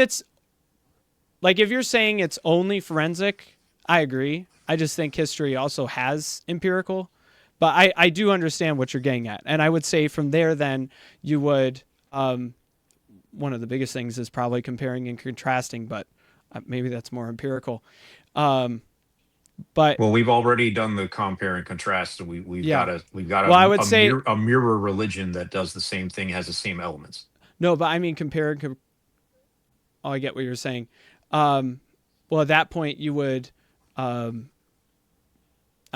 you're saying it's only forensic, I agree. I just think history also has empirical, but I do understand what you're getting at. And I would say from there, then you would, one of the biggest things is probably comparing and contrasting, but maybe that's more empirical. But well, we've already done the compare and contrast, and we've got well, I would say a mirror religion that does the same thing, has the same elements. No, but I mean compare. Oh, I get what you're saying. Well, at that point, you would. I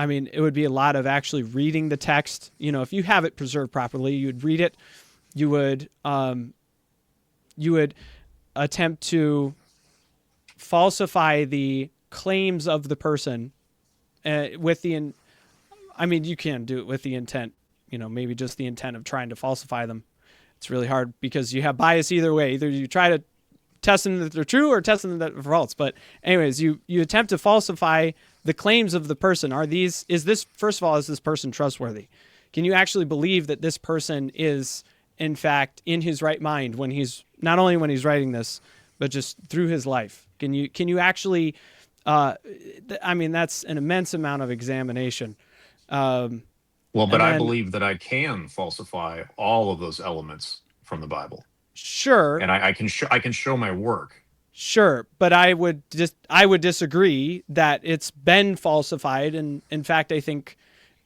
mean, it would be a lot of actually reading the text. If you have it preserved properly, you would read it. You would attempt to falsify the claims of the person with the. I mean, you can do it with the intent. Maybe just the intent of trying to falsify them. It's really hard because you have bias either way. Either you try to test them that they're true or test them that they're false. But anyways, you attempt to falsify the claims of the person. First of all, is this person trustworthy? Can you actually believe that this person is in fact in his right mind when he's not only when he's writing this, but just through his life? Can you actually, I mean, that's an immense amount of examination. Well, but I believe that I can falsify all of those elements from the Bible. Sure. And I can show my work. Sure, but I would disagree that it's been falsified, and in fact, I think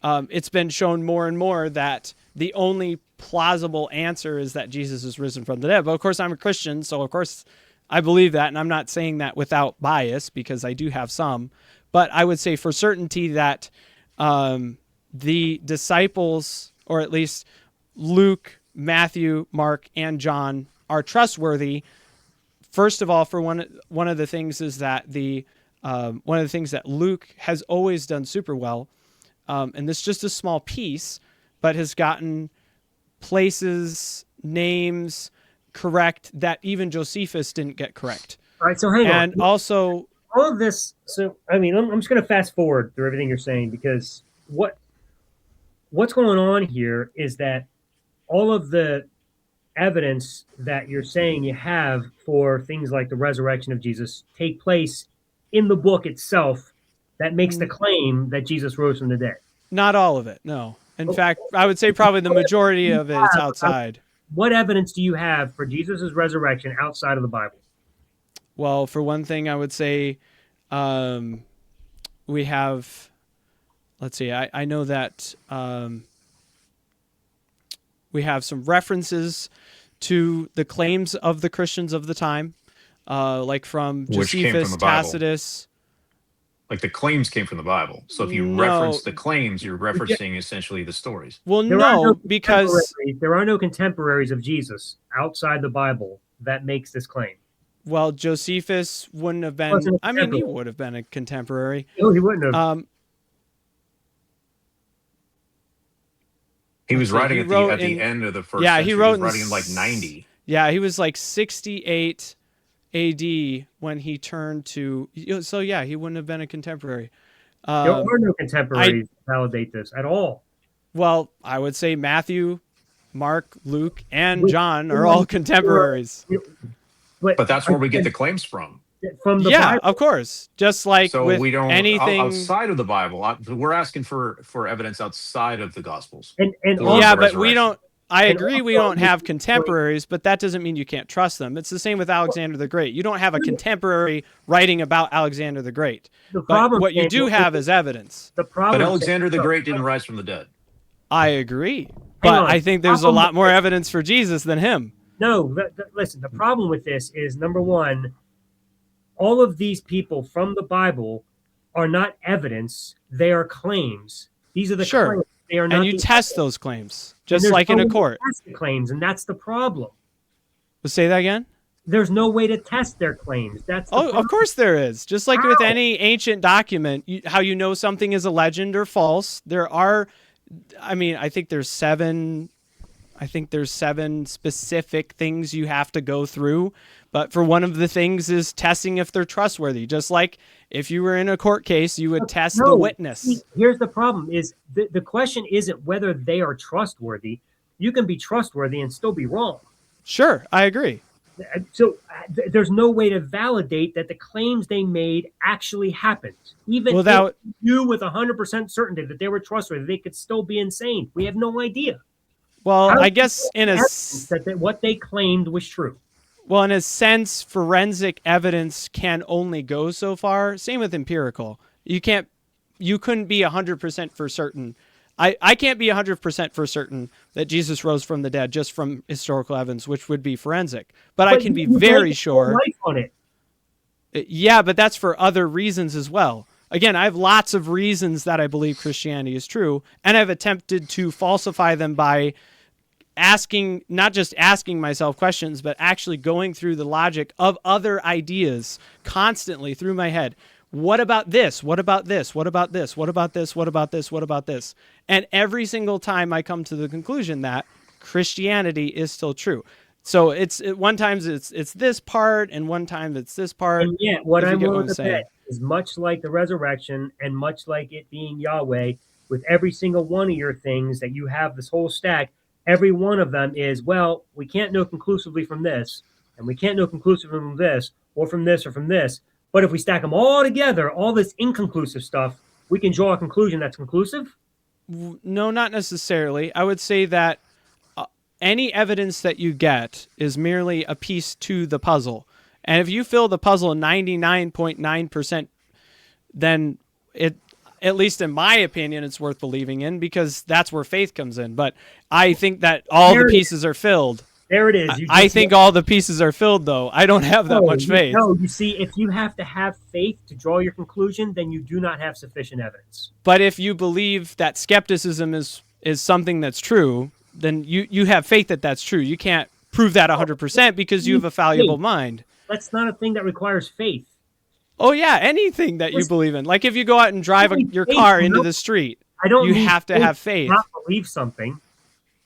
it's been shown more and more that the only plausible answer is that Jesus is risen from the dead. But of course, I'm a Christian, so of course I believe that, and I'm not saying that without bias because I do have some. But I would say for certainty that the disciples, or at least Luke, Matthew, Mark, and John, are trustworthy first of all, for one of the things is that one of the things that Luke has always done super well, and this is just a small piece, but has gotten places, names correct that even Josephus didn't get correct. All right, so hang on. And also, all of this. So I mean, I'm just going to fast forward through everything you're saying, because what's going on here is that all of the evidence that you're saying you have for things like the resurrection of Jesus take place in the book itself that makes the claim that Jesus rose from the dead. not all of it, no. In fact, I would say probably the majority of it is outside. What evidence do you have for Jesus' resurrection outside of the Bible? Well, for one thing, I would say we have, let's see, I know that we have some references to the claims of the Christians of the time, like from Which came from Josephus, the Bible. Tacitus. Like the claims came from the Bible. So if you No. reference the claims, you're referencing essentially the stories. Well, There are no, because there are no contemporaries of Jesus outside the Bible that makes this claim. well, Josephus wouldn't have been. Wasn't a I mean, he contemporary. would have been a contemporary. No, he wouldn't have. He was Let's see, writing he at wrote the in- end of the first Yeah, century. he wrote was in writing in like 90. Yeah, he was like 68 AD when he turned to. So yeah, he wouldn't have been a contemporary. There are no contemporaries to validate this at all. Well, I would say Matthew, Mark, Luke, and Which- John are all contemporaries. But that's where we get the claims from. from the Yeah, Bible. of course. Just like So with we don't anything. outside of the Bible. We're asking for evidence outside of the Gospels. And Or Yeah, the but we resurrection. don't. I And agree we also, don't have contemporaries, but that doesn't mean you can't trust them. It's the same with Alexander the Great. You don't have a contemporary writing about Alexander the Great. the But problem, what you do Daniel, have is evidence. the problem. But Alexander the Great didn't rise from the dead. I agree. But on. I think there's a lot more evidence for Jesus than him. No, listen. The problem with this is, number one, all of these people from the Bible are not evidence; they are claims. These are the Sure. claims. They are not. And you the test evidence. those claims, And just there's like in no a way to court. test the claims, and that's the problem. Say that again? There's no way to test their claims. That's the Oh, problem. of course there is. Just like with How? any ancient document, how you know something is a legend or false. There are, I mean, I think there's seven specific things you have to go through. But for one of the things is testing if they're trustworthy. Just like if you were in a court case, you would test the No, witness. see, here's the problem: is the question isn't whether they are trustworthy. You can be trustworthy and still be wrong. Sure, I agree. So there's no way to validate that the claims they made actually happened. Even Without- if you knew with 100% certainty that they were trustworthy, they could still be insane. We have no idea. Well, How I do guess you in a have evidence that what they claimed was true. Well, in a sense, forensic evidence can only go so far. Same with empirical. You couldn't be 100% for certain. I can't be 100% for certain that Jesus rose from the dead just from historical evidence, which would be forensic. But I can be you very based your sure. life on it. Yeah, but that's for other reasons as well. Again, I have lots of reasons that I believe Christianity is true, and I've attempted to falsify them by not just asking myself questions, but actually going through the logic of other ideas constantly through my head. What about this? What about this? What about this? What about this? What about this? What about this? And every single time I come to the conclusion that Christianity is still true. So one time it's this part, and one time it's this part. And yet, what if you I'm get what willing I'm to saying. bet is much like the resurrection and much like it being Yahweh, with every single one of your things that you have this whole stack, every one of them is, well, we can't know conclusively from this, and we can't know conclusively from this, or from this, or from this. But if we stack them all together, all this inconclusive stuff, we can draw a conclusion that's conclusive. No, not necessarily. I would say that any evidence that you get is merely a piece to the puzzle. And if you fill the puzzle 99.9%, then at least in my opinion, it's worth believing in, because that's where faith comes in. But I think that all the pieces are filled. There it is. I think all the pieces are filled, though. I don't have that much faith. No, you see, if you have to have faith to draw your conclusion, then you do not have sufficient evidence. But if you believe that skepticism is something that's true, then you have faith that that's true. You can't prove that 100% because you have a fallible mind. That's not a thing that requires faith. Oh yeah, anything that you believe in. Like if you go out and drive your Faith, car into the street, I don't you need have to faith have to faith. not believe something.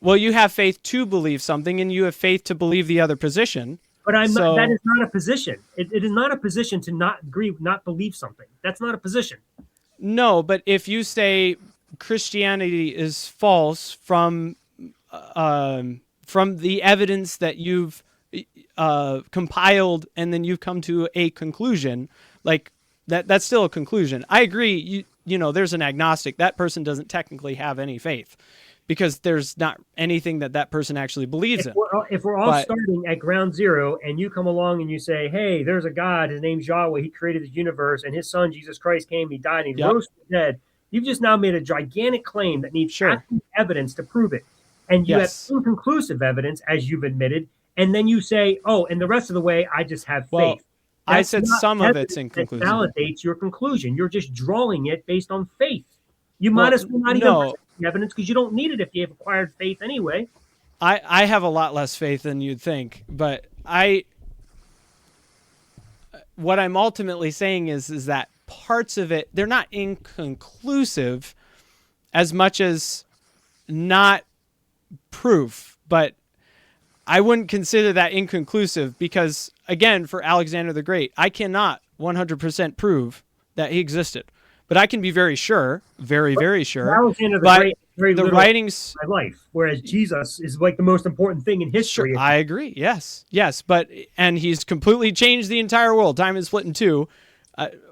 Well, you have faith to believe something, and you have faith to believe the other position. But that So is not a position. It is not a position to not agree, not believe something. That's not a position. no, but if you say Christianity is false from the evidence that you've compiled, and then you've come to a conclusion, like that's still a conclusion. I agree. You know, there's an agnostic. That person doesn't technically have any faith because there's not anything that person actually believes in. If we're all starting at ground zero and you come along and you say, hey, there's a God, his name's Yahweh, he created the universe, and his son Jesus Christ came, he died, and he rose from the dead, you've just now made a gigantic claim that needs actual evidence to prove it. And you have inconclusive evidence, as you've admitted, and then you say, oh, and the rest of the way, I just have faith. I said some of it's inconclusive. That validates your conclusion. You're just drawing it based on faith. You might as well not even present evidence because you don't need it if you have acquired faith anyway. I have a lot less faith than you'd think, but what I'm ultimately saying is that parts of it, they're not inconclusive as much as not proof, but I wouldn't consider that inconclusive because, again, for Alexander the Great, I cannot 100% prove that he existed, but I can be very sure, very, very sure. Alexander the Great, very the writings, my life, whereas Jesus is like the most important thing in history. Sure, I agree. Yes, and he's completely changed the entire world. Time is split in two.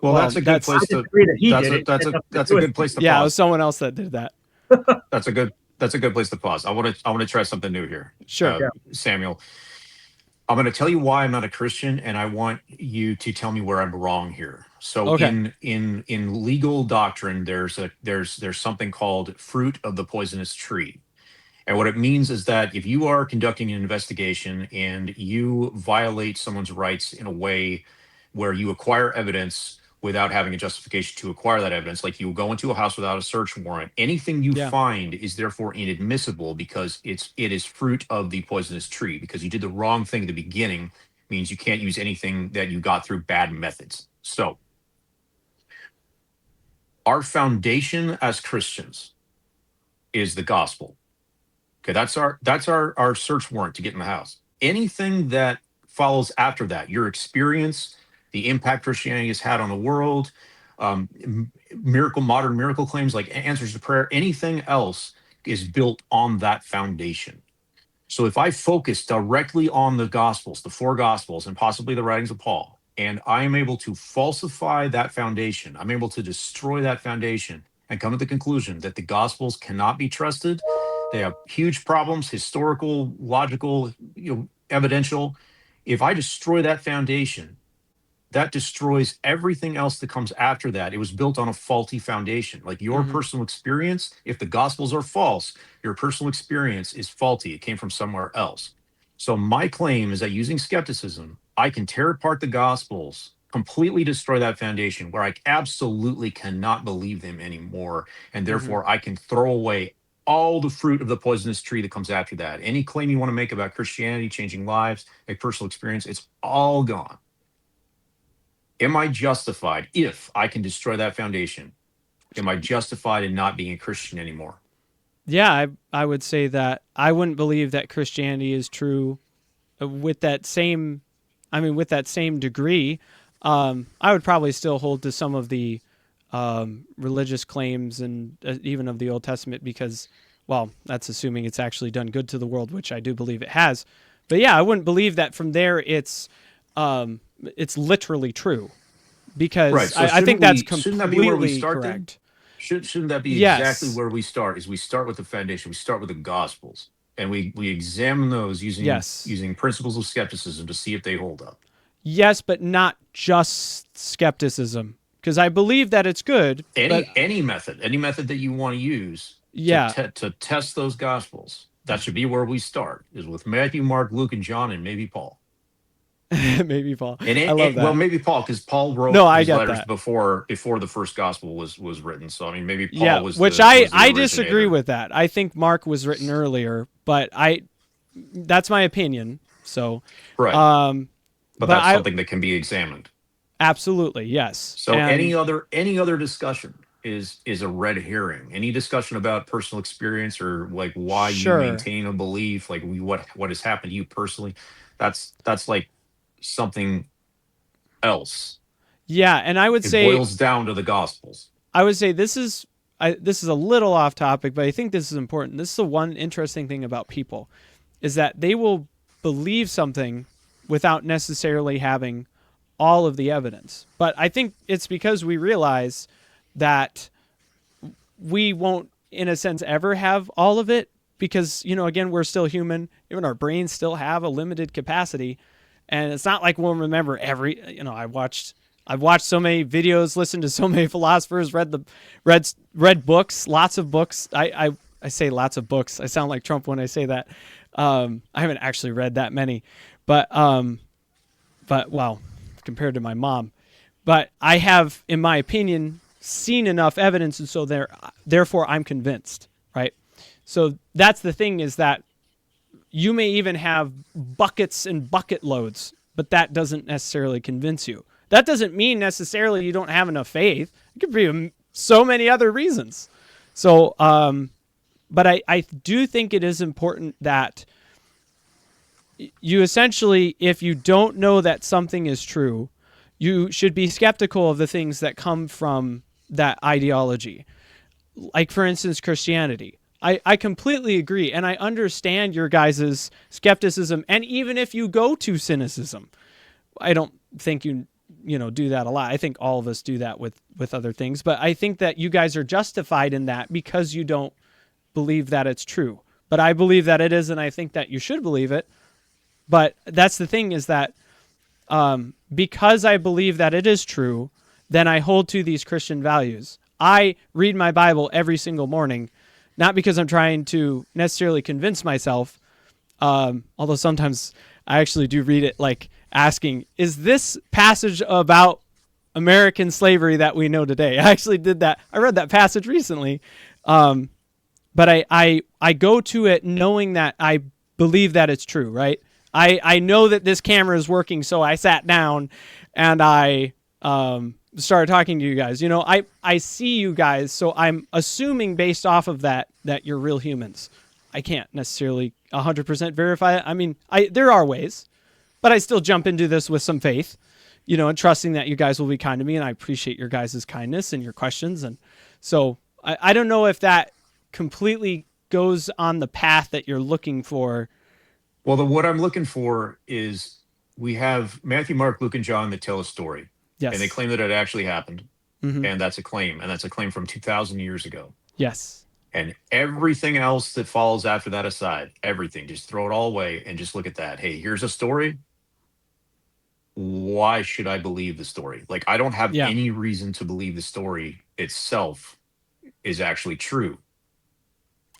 Well, that's a good place to. That's a good place to. Yeah, it was someone else that did that. That's a good place to pause. I want to try something new here. Sure, Samuel. I'm going to tell you why I'm not a Christian, and I want you to tell me where I'm wrong here. So, in legal doctrine, there's something called fruit of the poisonous tree, and what it means is that if you are conducting an investigation and you violate someone's rights in a way where you acquire evidence without having a justification to acquire that evidence, like you go into a house without a search warrant, anything you find is therefore inadmissible because it is fruit of the poisonous tree. Because you did the wrong thing at the beginning means you can't use anything that you got through bad methods. So our foundation as Christians is the gospel. Okay, that's our search warrant to get in the house. Anything that follows after that, your experience, the impact Christianity has had on the world, modern miracle claims like answers to prayer, anything else is built on that foundation. So if I focus directly on the Gospels, the four Gospels, and possibly the writings of Paul, and I am able to falsify that foundation, I'm able to destroy that foundation and come to the conclusion that the Gospels cannot be trusted. They have huge problems, historical, logical, evidential. If I destroy that foundation, that destroys everything else that comes after that. It was built on a faulty foundation. Like your personal experience, if the Gospels are false, your personal experience is faulty. It came from somewhere else. So my claim is that using skepticism, I can tear apart the Gospels, completely destroy that foundation where I absolutely cannot believe them anymore. And therefore I can throw away all the fruit of the poisonous tree that comes after that. Any claim you want to make about Christianity, changing lives, a personal experience, it's all gone. Am I justified if I can destroy that foundation? Am I justified in not being a Christian anymore? Yeah, I would say that I wouldn't believe that Christianity is true with that same degree. I would probably still hold to some of the religious claims and even of the Old Testament because, well, that's assuming it's actually done good to the world, which I do believe it has. But yeah, I wouldn't believe that from there it's literally true because right. So I think that's completely shouldn't that be where we start correct. Shouldn't that be exactly where we start? Is we start with the foundation. We start with the Gospels, and we examine those using principles of skepticism to see if they hold up. Yes, but not just skepticism, because I believe that it's good. Any method that you want to use to test those Gospels, that should be where we start, is with Matthew, Mark, Luke, and John, and maybe Paul. Maybe Paul. I love that. Well, maybe Paul, because Paul wrote his letters before the first gospel was written. So I mean, maybe Paul was. Which I disagree with that. I think Mark was written earlier, but that's my opinion. So, right. but but that's I something that can be examined. absolutely yes, So and any other discussion is a red herring. Any discussion about personal experience or like why you sure, maintain a belief, like what has happened to you personally, that's like something else. yeah, and It boils down to the gospels. I would say this is a little off topic, but I think this is important. This is the one interesting thing about people is that they will believe something without necessarily having all of the evidence. But I think it's because we realize that we won't, in a sense, ever have all of it because, again, we're still human. Even our brains still have a limited capacity. And it's not like we'll remember I've watched so many videos, listened to so many philosophers, read books, lots of books. I say lots of books. I sound like Trump when I say that. I haven't actually read that many, but well, compared to my mom, but I have, in my opinion, seen enough evidence, and so therefore I'm convinced, right? So that's the thing is that you may even have buckets and bucket loads, but that doesn't necessarily convince you. That doesn't mean necessarily you don't have enough faith. It could be so many other reasons. So, but I do think it is important that you essentially, if you don't know that something is true, you should be skeptical of the things that come from that ideology. Like, for instance, Christianity. I completely agree, and I understand your guys' skepticism, and even if you go to cynicism, I don't think you do that a lot. I think all of us do that with other things, but I think that you guys are justified in that because you don't believe that it's true. But I believe that it is, and I think that you should believe it. But that's the thing is that because I believe that it is true, then I hold to these Christian values. I read my Bible every single morning, not because I'm trying to necessarily convince myself, although sometimes I actually do read it like asking, is this passage about American slavery that we know today? I actually did that. I read that passage recently. But I go to it knowing that I believe that it's true, right? I know that this camera is working, so I sat down and I started talking to you guys. I see you guys, so I'm assuming based off of that you're real humans. I can't necessarily 100% verify it. I mean, there are ways, but I still jump into this with some faith, and trusting that you guys will be kind to me, and I appreciate your guys' kindness and your questions. And so I don't know if that completely goes on the path that you're looking for. Well, what I'm looking for is we have Matthew, Mark, Luke, and John that tell a story, and they Yes. claim that it actually happened, Mm-hmm. and that's a claim, from 2,000 years ago. Yes. And everything else that follows after that aside, everything, just throw it all away and just look at that. Hey, here's a story. Why should I believe the story? Like, I don't have Yeah. any reason to believe the story itself is actually true.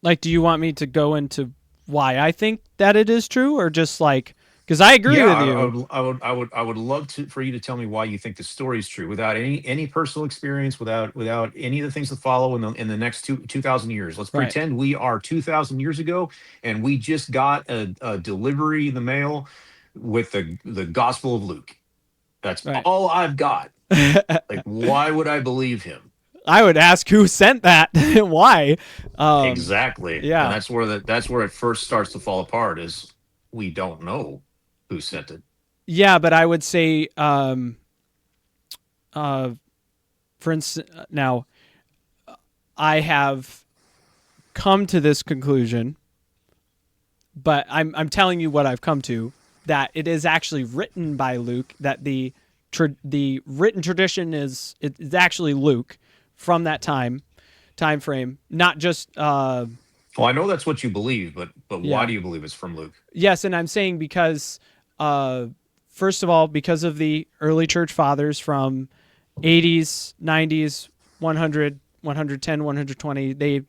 Like, do you want me to go into why I think that it is true, or just like, because I agree Yeah, with I you. would, I would love for you to tell me why you think the story is true, without any personal experience, without any of the things that follow in the next 2,000 years. Let's Right. pretend we are 2,000 years ago, and we just got a delivery in the mail with the Gospel of Luke. That's Right. all I've got. Like, why would I believe him? I would ask who sent that. Why? Exactly, and Yeah. that's where it first starts to fall apart. Is we don't know who sent it. Yeah, but I would say, uh, for instance, now I have come to this conclusion, but I'm telling you what I've come to, that it is actually written by Luke, that the written tradition is actually Luke from that time frame, not just Well, I know that's what you believe, but why yeah. do you believe it's from Luke? Yes, and I'm saying because first of all, because of the early church fathers from 80s, 90s, 100, 110, 120, they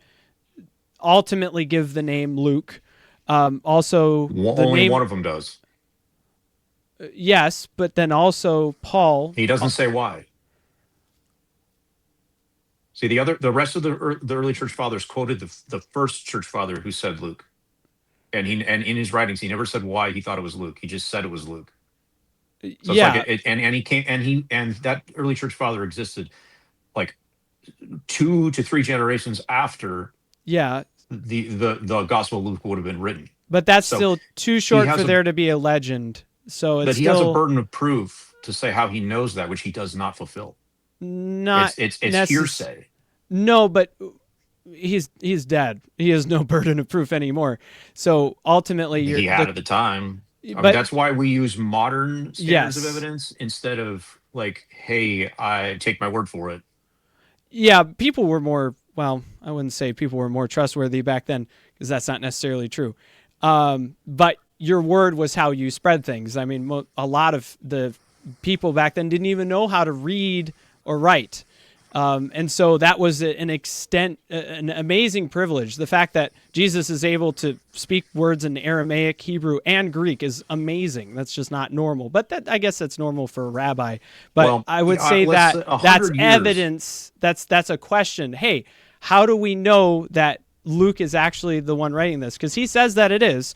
ultimately give the name Luke. Also, the Only name, one of them does. yes, but then also Paul. He doesn't say why. See, the rest of the early church fathers quoted the first church father who said Luke, and in his writings he never said why he thought it was Luke. He just said it was Luke. So it's like Yeah, and he came and that early church father existed like 2 to 3 generations after yeah, the Gospel of Luke would have been written. but that's So still too he short for has a there to be a legend. So it's but he has a still burden of proof to say how he knows that, which he does not fulfill. not It's necessary. hearsay. No, but he's dead. He has no burden of proof anymore. So ultimately, you're He the had at the time. I mean, but that's why we use modern standards of yes, evidence instead of like, hey, I take my word for it. yeah, people were more. Well, I wouldn't say people were more trustworthy back then because that's not necessarily true. But your word was how you spread things. I mean, a lot of the people back then didn't even know how to read or write. And so that was an amazing privilege. The fact that Jesus is able to speak words in Aramaic, Hebrew, and Greek is amazing. That's just not normal. But I guess that's normal for a rabbi. But Well, I would yeah, say let's that say a that's hundred years. evidence. That's a question. Hey, how do we know that Luke is actually the one writing this? Because he says that it is.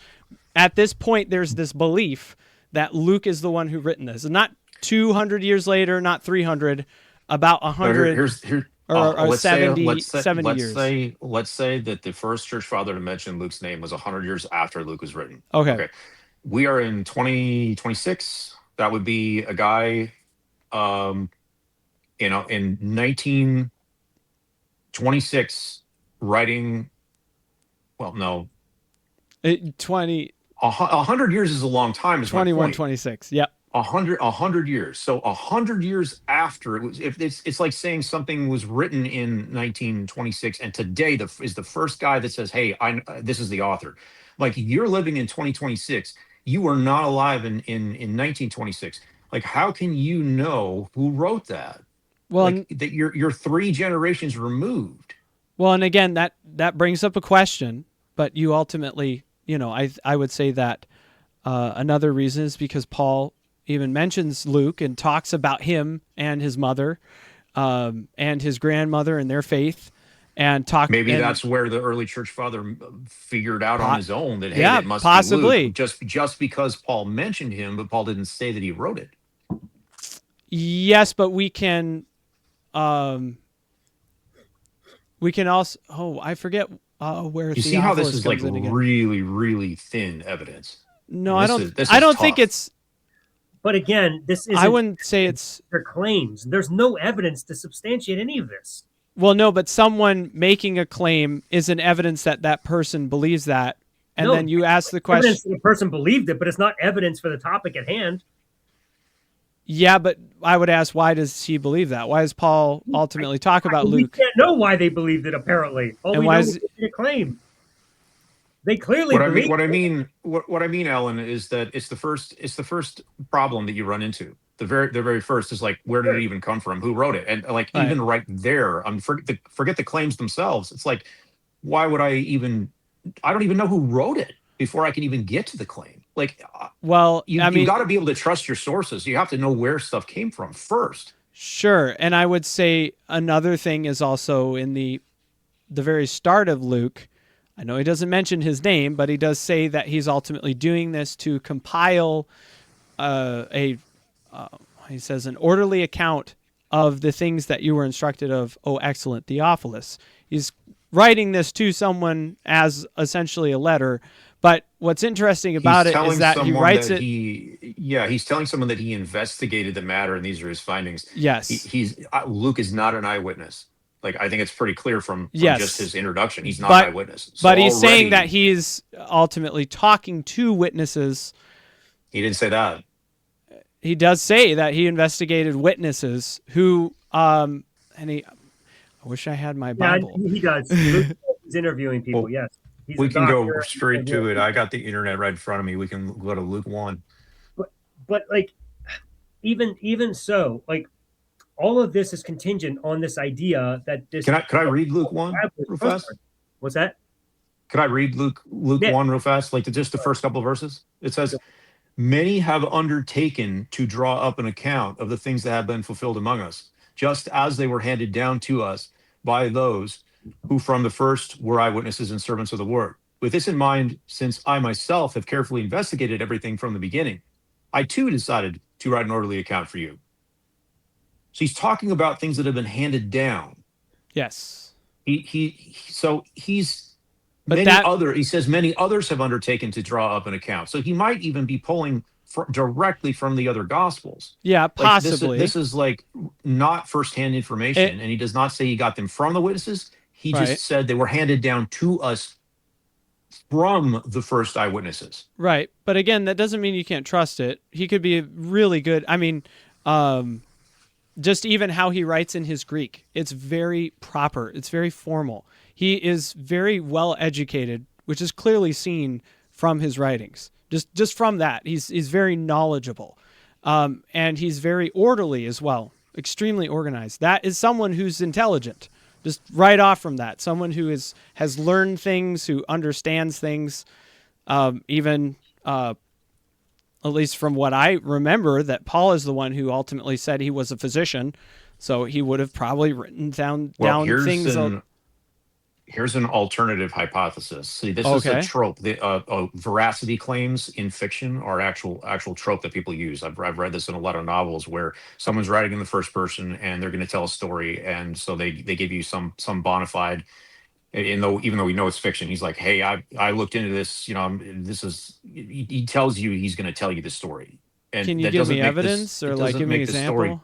At this point, there's this belief that Luke is the one who written this, and not 200 years later, not 300, about No, 100 here. or Let's say 70, 70 years. let's say that the first church father to mention Luke's name was 100 years after Luke was written. Okay. Okay, we are in 2026. That would be a guy, um, in 1926, writing. Well, no, 20, 100 years is a long time. Is my 21, point. 26. Yep. A hundred years. So 100 years after it was, if it's like saying something was written in 1926, and today is the first guy that says, "Hey, this is the author." Like you're living in 2026, you were not alive in 1926. Like how can you know who wrote that? Well, Like that you're 3 generations removed. well, and again, that brings up a question, but you ultimately, I would say that another reason is because Paul even mentions Luke and talks about him and his mother, and his grandmother and their faith, and talk Maybe and that's where the early church father figured out on his own that hey, yeah, that must be Luke, possibly. just because Paul mentioned him, but Paul didn't say that he wrote it. Yes, but we can also. Oh, I forget where You see how this Theophilus is like comes in again. really, really thin evidence. No, And I this don't. is this I is don't think tough. it's. But again, this I isn't wouldn't say it's. their claims. There's no evidence to substantiate any of this. Well, no, but someone making a claim isn't evidence that that person believes that, and No, then you ask the question. evidence that the person believed it, but it's not evidence for the topic at hand. Yeah, but I would ask, why does he believe that? Why does Paul ultimately talk about We Luke? can't know why they believed it. Apparently, all And we why know is is they made a claim. They clearly believe. What I mean, Ellen, is that it's the first problem that you run into. The very first is like, where did it even come from? Who wrote it? And like right? even right there, forget the claims themselves. It's like, why would I even? I don't even know who wrote it before I can even get to the claim. Like, Well, I you mean, got to be able to trust your sources. You have to know where stuff came from first. sure. And I would say another thing is also in the very start of Luke. I know he doesn't mention his name, but he does say that he's ultimately doing this to compile a he says an orderly account of the things that you were instructed of, oh excellent Theophilus. He's writing this to someone as essentially a letter, but what's interesting He's about it is telling that he someone writes that it. he's telling someone that he investigated the matter and these are his findings. Yes, Luke is not an eyewitness. Like I think it's pretty clear from just yes, his introduction. He's not an but eyewitness. So but he's saying that already he's ultimately talking to witnesses. he didn't say that. He does say that he investigated witnesses who and he I wish I had my Yeah, Bible. he does. Luke is interviewing people. Well, Yes, he's a we can go doctor. straight to it. I got the internet right in front of me. We can go to Luke 1. But like, even so, like, all of this is contingent on this idea that this. Can I read Luke 1 real fast? What's that? Could I read Luke Yeah. 1 real fast? Like just the first couple of verses? It says, "Many have undertaken to draw up an account of the things that have been fulfilled among us, just as they were handed down to us by those who from the first were eyewitnesses and servants of the word. With this in mind, since I myself have carefully investigated everything from the beginning, I too decided to write an orderly account for you. So he's talking about things that have been handed down. Yes. So he's But that, he says many others have undertaken to draw up an account. So he might even be pulling directly from the other gospels. yeah, Like possibly. this is like not firsthand It, information, and he does not say he got them from the witnesses. He right. just said they were handed down to us from the first eyewitnesses. Right. But again, that doesn't mean you can't trust it. He could be really good. I mean, just even how he writes in his Greek, it's very proper. It's very formal. He is very well educated, which is clearly seen from his writings. Just from that, he's very knowledgeable, and he's very orderly as well. Extremely organized. That is someone who's intelligent. Just right off from that, someone who has learned things, who understands things, even at least from what I remember, that Paul is the one who ultimately said he was a physician, so he would have probably written down things. Here's an alternative hypothesis. See, this is a Okay. trope. The veracity claims in fiction are actual trope that people use. I've read this in a lot of novels where someone's writing in the first person and they're going to tell a story, and so they give you some bona fide. Even though we know it's fiction, he's like, "Hey, I looked into this. You know, this is." He tells you he's going to tell you the story, and Can you that give doesn't me make this. evidence or It like doesn't give me an make the story. example?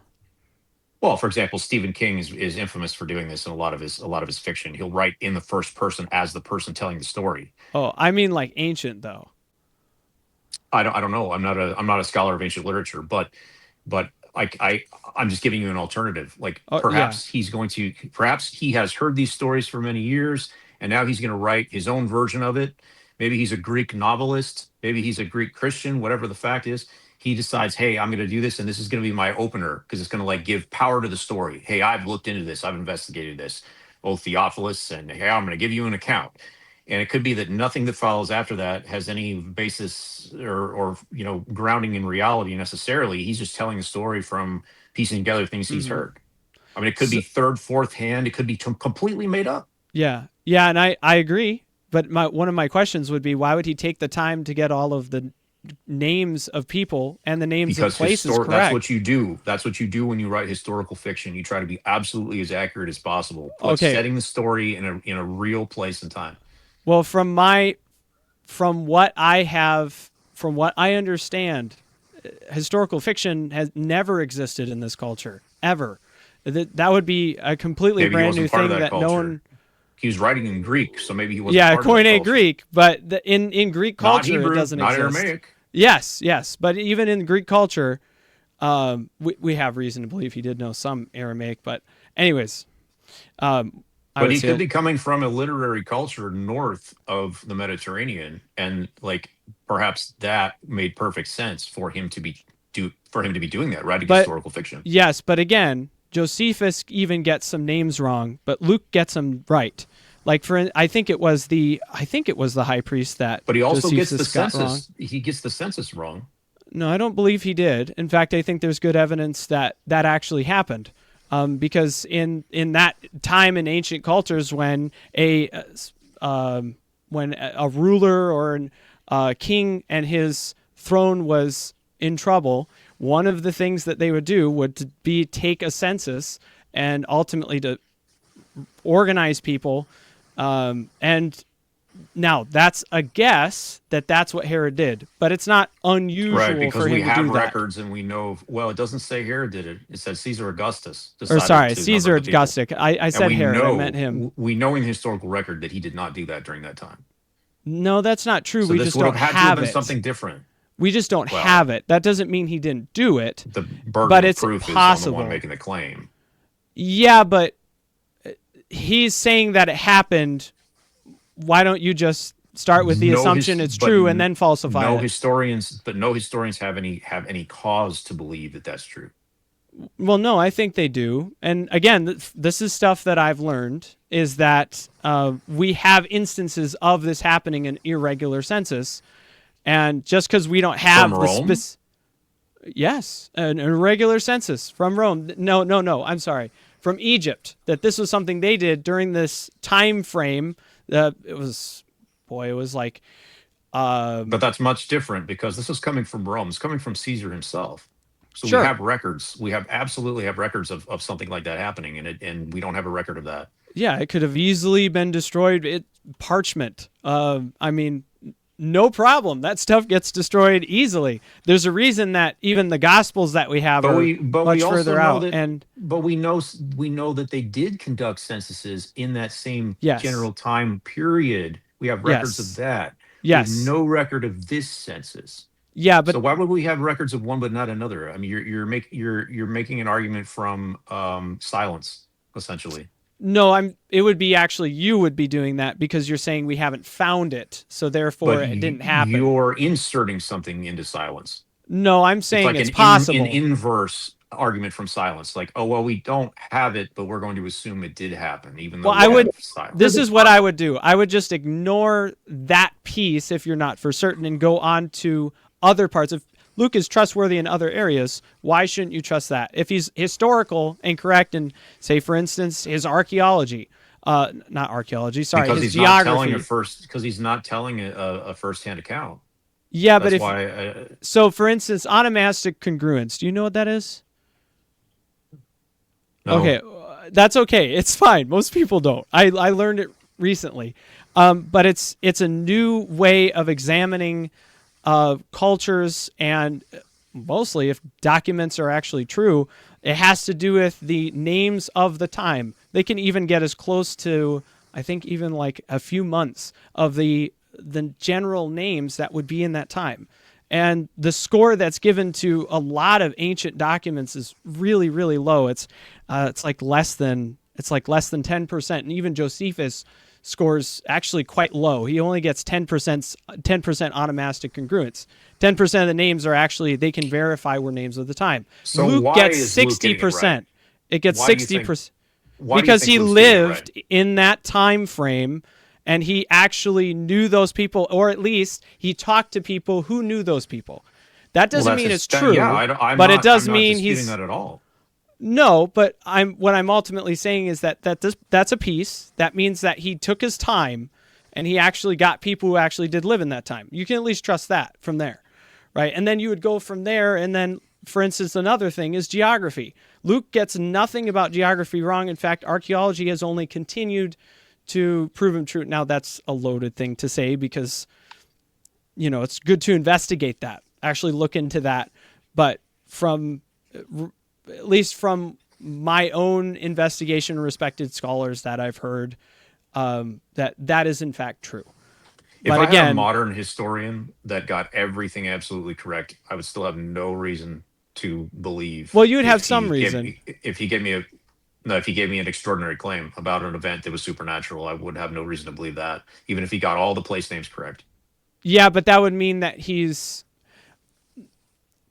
Well, for example, Stephen King is infamous for doing this in a lot of his fiction. He'll write in the first person as the person telling the story. Oh, I mean like ancient though. I don't know. I'm not a scholar of ancient literature, but I'm just giving you an alternative. Like Oh yeah. perhaps he has heard these stories for many years, and now he's going to write his own version of it. Maybe he's a Greek novelist, maybe he's a Greek Christian, whatever the fact is. He decides, hey, I'm going to do this, and this is going to be my opener because it's going to like give power to the story. Hey, I've looked into this, I've investigated this, oh Theophilus, and hey, I'm going to give you an account. And it could be that nothing that follows after that has any basis or grounding in reality necessarily. He's just telling a story from piecing together things he's Mm-hmm. heard. I mean, it could So, be third, fourth hand. It could be completely made up yeah. Yeah, and I agree. But one of my questions would be, why would he take the time to get all of the names of people and the names of because places that's what correct? you do. That's what you do when you write historical fiction. You try to be absolutely as accurate as possible, Okay. setting the story in a real place and time. Well, from what I understand, historical fiction has never existed in this culture ever. That would be a completely Maybe he brand new wasn't part of thing that that no culture. one. He was writing in Greek, so maybe he wasn't Yeah, part of that Koine culture. Greek, but in Greek Not culture it Hebrew, doesn't not exist. Aramaic. Yes, yes, but even in Greek culture, we have reason to believe he did know some Aramaic. But anyways, I But would he could say be coming from a literary culture north of the Mediterranean, and like perhaps that made perfect sense for him to be doing that, writing but historical fiction. yes, but again, Josephus even gets some names wrong, but Luke gets them right. Like I think it was the high priest that But he also gets the Josephus got wrong. census. He gets the census wrong. No, I don't believe he did. In fact, I think there's good evidence that that actually happened, because in that time in ancient cultures, when a ruler or a king and his throne was in trouble, one of the things that they would do would to be take a census and ultimately to organize people, and now that's a guess that that's what Herod did, but it's not Right, unusual because for we him to do have that. records and we know, well, it doesn't say Herod did it. It says Caesar Augustus Or decided sorry, to number Caesar the people. Augustus. I And said Herod. I meant him. we know in the historical record that he did not do that during that time. No, that's not true. So We this just would have don't had to have have been it. something different. We just don't Well, have it. That doesn't mean he didn't do it, the burden but of it's proof is on the one possible. making the claim. Yeah, but he's saying that it happened. Why don't you just start with the No assumption his it's but true and then falsify it? no historians have any cause to believe that that's true. Well, no, I think they do. And again, this is stuff that I've learned is that we have instances of this happening in irregular census. And just because we don't From have the Rome? yes, an irregular census from Rome. No, no, no. I'm sorry, from Egypt. That this was something they did during this time frame. It was, boy, it was like, But um, that's much different because this is coming from Rome. It's coming from Caesar himself. So we Sure. have records. We have absolutely have records of something like that happening, and we don't have a record of that. Yeah, it could have easily been destroyed. Parchment. I mean, no problem. That stuff gets destroyed easily. There's a reason that even the gospels that we have are But we much also further know out. that And we know that they did conduct censuses in that same yes, general time period. We have records of yes, that. We have yes. no record of this census. Yeah, So but why would we have records of one but not another? I mean, you're making an argument from silence, essentially. no, it would be actually you would be doing that because you're saying we haven't found it. So therefore But it didn't happen. you're inserting something into silence. No, I'm It's saying like it's an possible. inverse argument from silence. Like, oh well, we don't have it, but we're going to assume it did happen, even though Well, we I would have silence. this is what I would do. I would just ignore that piece if you're not for certain and go on to other parts. If Luke is trustworthy in other areas, why shouldn't you trust that? If he's historical and correct in, say, for instance, his archaeology, not archaeology, sorry, Because his he's not telling geography. because he's not telling a firsthand account. Yeah, but That's if, why. so for instance, onomastic congruence, do you know what that is? No. Okay, that's okay. It's fine. Most people don't. I learned it recently, but it's a new way of examining cultures, and mostly if documents are actually true, it has to do with the names of the time. They can even get as close to, I think, even like a few months of the general names that would be in that time. And the score that's given to a lot of ancient documents is really, really low. It's like less than 10%, and even Josephus scores actually quite low. He only gets 10% onomastic congruence. 10% of the names are actually, they can verify were names of the time. So Luke why gets is Luke getting it right? 60%. It gets Why do you think? 60% Why do you because think he Luke's getting it lived right? in that time frame, and he actually knew those people, or at least he talked to people who knew those people. That Well, doesn't that's mean it's yeah. true, but it I'm does not mean disputing he's that at all. no. But what I'm ultimately saying is that's a piece. That means that he took his time, and he actually got people who actually did live in that time. You can at least trust that from there, right? And then you would go from there, and then, for instance, another thing is geography. Luke gets nothing about geography wrong. In fact, archaeology has only continued to prove him true. Now, that's a loaded thing to say because, it's good to investigate that, actually look into that. But at least from my own investigation, respected scholars that I've heard, that is in fact true. If But I had a again, modern historian that got everything absolutely correct, I would still have no reason to believe well, you would have some reason. if he gave me a no, if he gave me an extraordinary claim about an event that was supernatural, I would have no reason to believe that, even if he got all the place names correct. Yeah, but that would mean that he's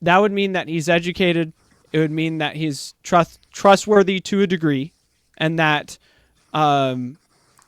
educated. It would mean that he's trustworthy to a degree, and that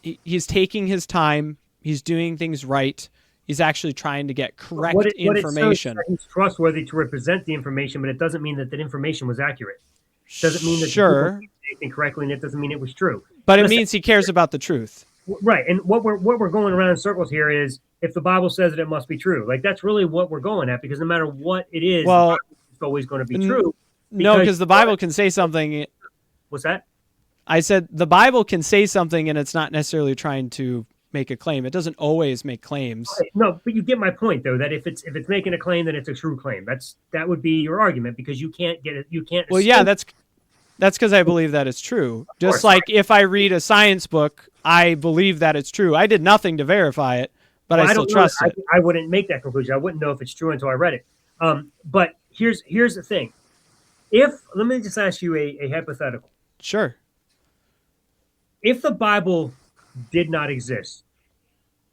he's taking his time. He's doing things right. He's actually trying to get correct information. What he's trustworthy to represent the information, but it doesn't mean that information was accurate. It doesn't mean that sure, the people did anything correctly, and it doesn't mean it was true. but it means he cares about the truth. Right, and what we're going around in circles here is if the Bible says it must be true. Like that's really what we're going at, because no matter what it is, well, it's always going to be true. No, because the Bible can say something. What's that? I said the Bible can say something, and it's not necessarily trying to make a claim. It doesn't always make claims. Right. No, but you get my point, though. That if it's making a claim, then it's a true claim. That would be your argument, because you can't get it. You can't. Well, yeah, that's because I believe that it's true. Just like if I read a science book, I believe that it's true. I did nothing to verify it, but I still trust it. I wouldn't make that conclusion. I wouldn't know if it's true until I read it. But here's the thing. Let me just ask you a hypothetical. Sure. If the Bible did not exist,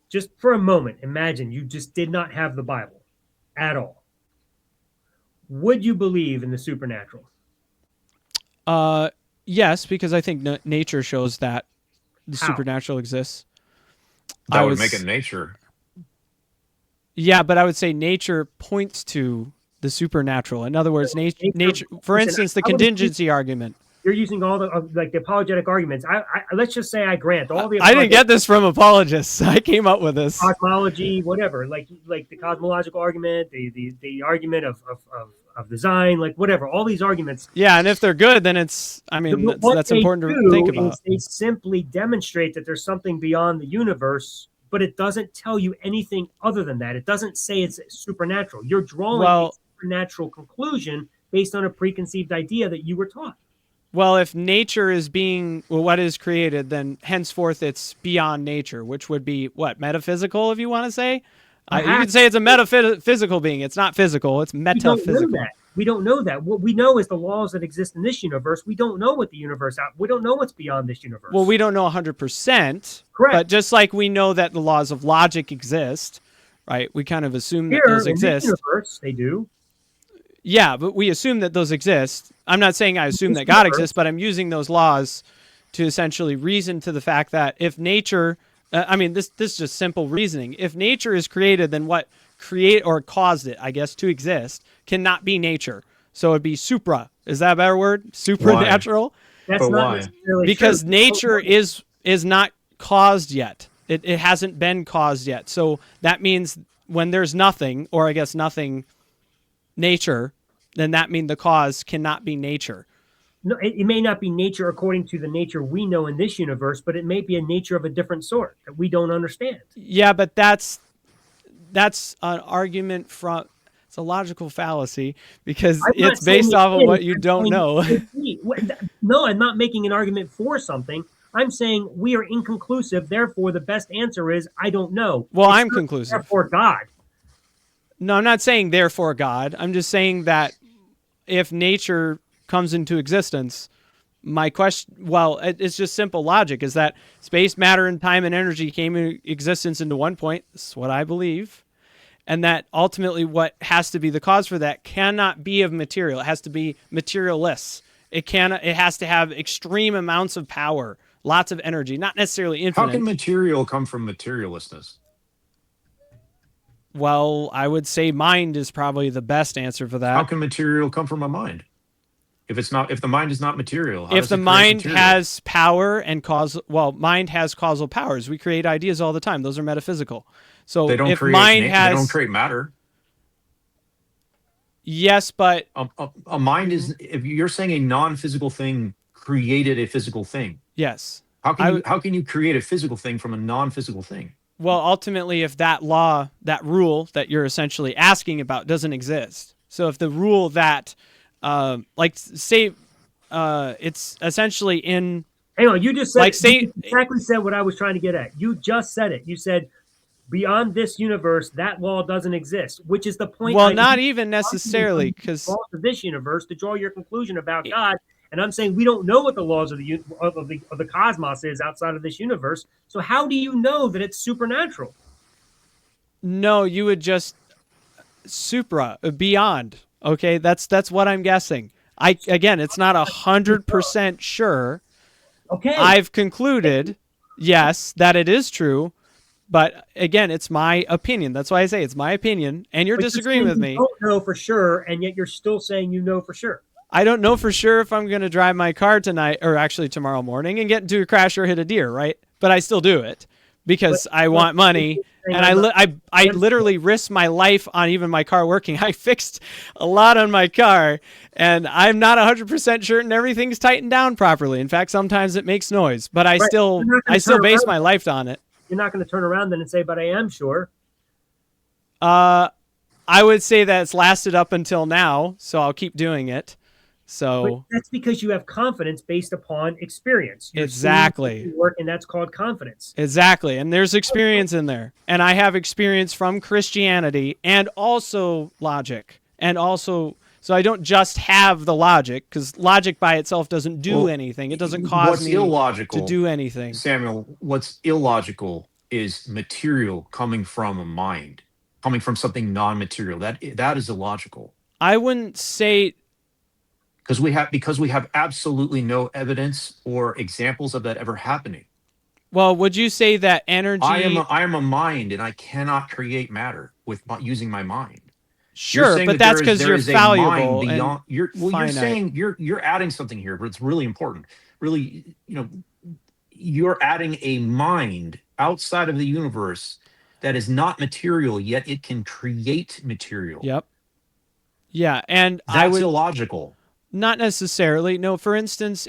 just for a moment, imagine you just did not have the Bible at all. Would you believe in the supernatural? Yes, because I think nature shows that the supernatural exists. That would make it nature. Yeah, but I would say nature points to the supernatural. In other words, nature. For instance, the contingency argument. You're using all the the apologetic arguments. I let's just say I grant all the. I didn't get this from apologists. I came up with this. Cosmology, whatever, like the cosmological argument, the argument of of design, like whatever, all these arguments. Yeah, and if they're good, then it's, I mean, that's important to think about. They simply demonstrate that there's something beyond the universe, but it doesn't tell you anything other than that. It doesn't say it's supernatural. You're drawing a supernatural conclusion based on a preconceived idea that you were taught. Well, if nature is being, well, what is created, then henceforth it's beyond nature, which would be what, metaphysical, if you want to say? You could say it's a metaphysical being. It's not physical. It's metaphysical. We don't know that. What we know is the laws that exist in this universe. We don't know what the universe out. We don't know what's beyond this universe. Well, we don't know 100%. Correct. But just like we know that the laws of logic exist, right? We kind of assume that those exist. In this universe, they do. Yeah, but we assume that those exist. I'm not saying I assume that God exists, but I'm using those laws to essentially reason to the fact that if nature, this is just simple reasoning. If nature is created, then what create or caused it, I guess, to exist cannot be nature. So it'd be supra. Is that a better word? Supernatural? Why? That's not necessarily because true. Nature is not caused yet. It hasn't been caused yet. So that means when there's nothing, or I guess nothing, nature, then that means the cause cannot be nature. No, it may not be nature according to the nature we know in this universe, but it may be a nature of a different sort that we don't understand. Yeah, but that's an argument from, it's a logical fallacy because it's based off of what you don't know. No, I'm not making an argument for something. I'm saying we are inconclusive. Therefore, the best answer is I don't know. Well, I'm conclusive. Therefore, God. No, I'm not saying therefore God. I'm just saying that if nature comes into existence, my question, well, it's just simple logic, is that space, matter, and time and energy came into existence into one point. That's what I believe. And that ultimately what has to be the cause for that cannot be of material. It has to be materialless. It has to have extreme amounts of power, lots of energy, not necessarily infinite. How can material come from materiallessness? Well, I would say mind is probably the best answer for that. How can material come from a mind? If the mind is not material, if the mind has power and mind has causal powers. We create ideas all the time. Those are metaphysical. So they don't if create mind they don't create matter. Yes, but a mind is, if you're saying a non-physical thing created a physical thing. Yes. How can you create a physical thing from a non-physical thing? Well, ultimately, if that law, that rule that you're essentially asking about doesn't exist. So if the rule that, it's essentially in... Hang on, you just said, you exactly said what I was trying to get at. You just said it. You said, beyond this universe, that law doesn't exist, which is the point. Well, not even necessarily, because... of this universe to draw your conclusion about God. And I'm saying we don't know what the laws of the cosmos is outside of this universe. So how do you know that it's supernatural? No, you would just beyond. Okay, that's what I'm guessing. Again, it's not 100% sure. Okay, I've concluded, yes, that it is true. But again, it's my opinion. That's why I say it's my opinion, and you're disagreeing with me. You don't know for sure, and yet you're still saying you know for sure. I don't know for sure if I'm going to drive my car tonight, or actually tomorrow morning, and get into a crash or hit a deer, right? But I still do it because I want money, and I literally risk my life on even my car working. I fixed a lot on my car, and I'm not 100% sure, and everything's tightened down properly. In fact, sometimes it makes noise, but I still base my life on it. You're not going to turn around then and say, "But I am sure." I would say that it's lasted up until now, so I'll keep doing it. So but that's because you have confidence based upon experience. Exactly. Work, and that's called confidence. Exactly. And there's experience in there. And I have experience from Christianity and also logic. And also, so I don't just have the logic, because logic by itself doesn't do anything. It doesn't cause me to do anything. Samuel, what's illogical is material coming from a mind, coming from something non-material. That is illogical. I wouldn't say... Because we have absolutely no evidence or examples of that ever happening. Well, would you say that energy... I am a mind, and I cannot create matter using my mind. Sure, but that's because you're fallible. You're saying you're adding something here, but it's really important. Really, you're adding a mind outside of the universe that is not material, yet it can create material. Yep. Yeah, and I That's would illogical. not necessarily. No, for instance,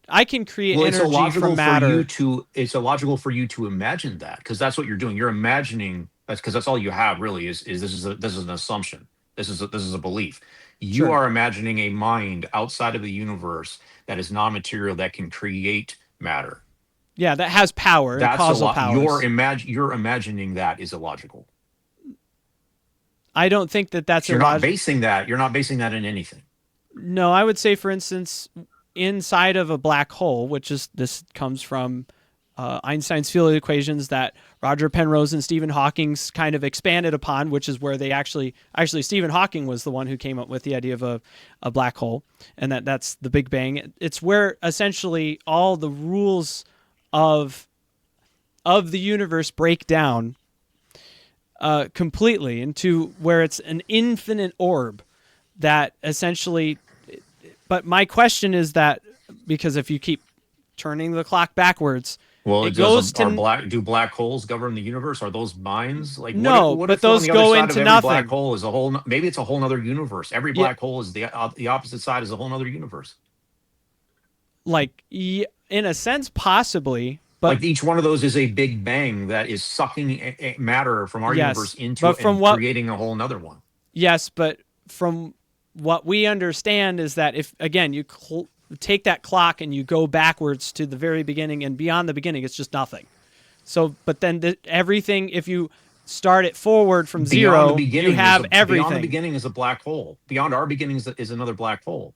I can create Well, it's energy from illogical for you matter. to it's illogical for you to imagine that, because that's what you're doing. You're imagining, that's because that's all you have really is this is an assumption. This is a belief. You Sure. are imagining a mind outside of the universe that is non-material that can create matter. Yeah, that has power and That's a causal lot. powers. You're imagining that is illogical. I don't think that that's You're not illogical. basing that. You're not basing that in anything. No, I would say, for instance, inside of a black hole, which is this comes from Einstein's field equations that Roger Penrose and Stephen Hawking's kind of expanded upon, which is where they actually Stephen Hawking was the one who came up with the idea of a black hole, and that's the Big Bang. It's where essentially all the rules of the universe break down completely into where it's an infinite orb that essentially. But my question is that because if you keep turning the clock backwards, Well, it it does. goes Are to black holes govern the universe? Are those minds? Like, no, what but if on those the other go side of into every black nothing. hole is a whole? Maybe it's a whole other universe. Every Yeah, black hole is the opposite side is a whole other universe. like in a sense, possibly, but Like each one of those is a big bang that is sucking matter from our universe yes, into but it from and what creating a whole another one. yes, but from what we understand is that if again you take that clock and you go backwards to the very beginning and beyond the beginning, it's just nothing. So, but then everything, if you start it forward from Beyond the zero, you beginning is have a beyond the everything. beginning is a black hole. Beyond our beginning is another black hole,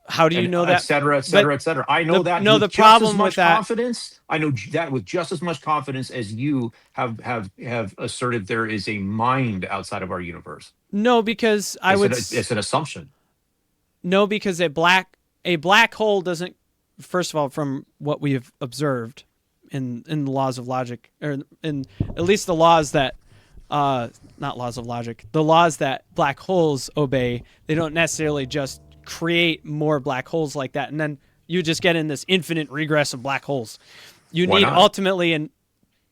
How do you and know et that? cetera, et But cetera, et cetera. I know that the with just as problem with much that, confidence. I know that with just as much confidence as you have asserted there is a mind outside of our universe. no, because I would It's an assumption. no, because a black hole doesn't. First of all, from what we have observed in the laws of logic, or in at least the laws that not laws of logic, the laws that black holes obey, they don't necessarily just create more black holes like that, and then you just get in this infinite regress of black holes. You Why need not? ultimately, and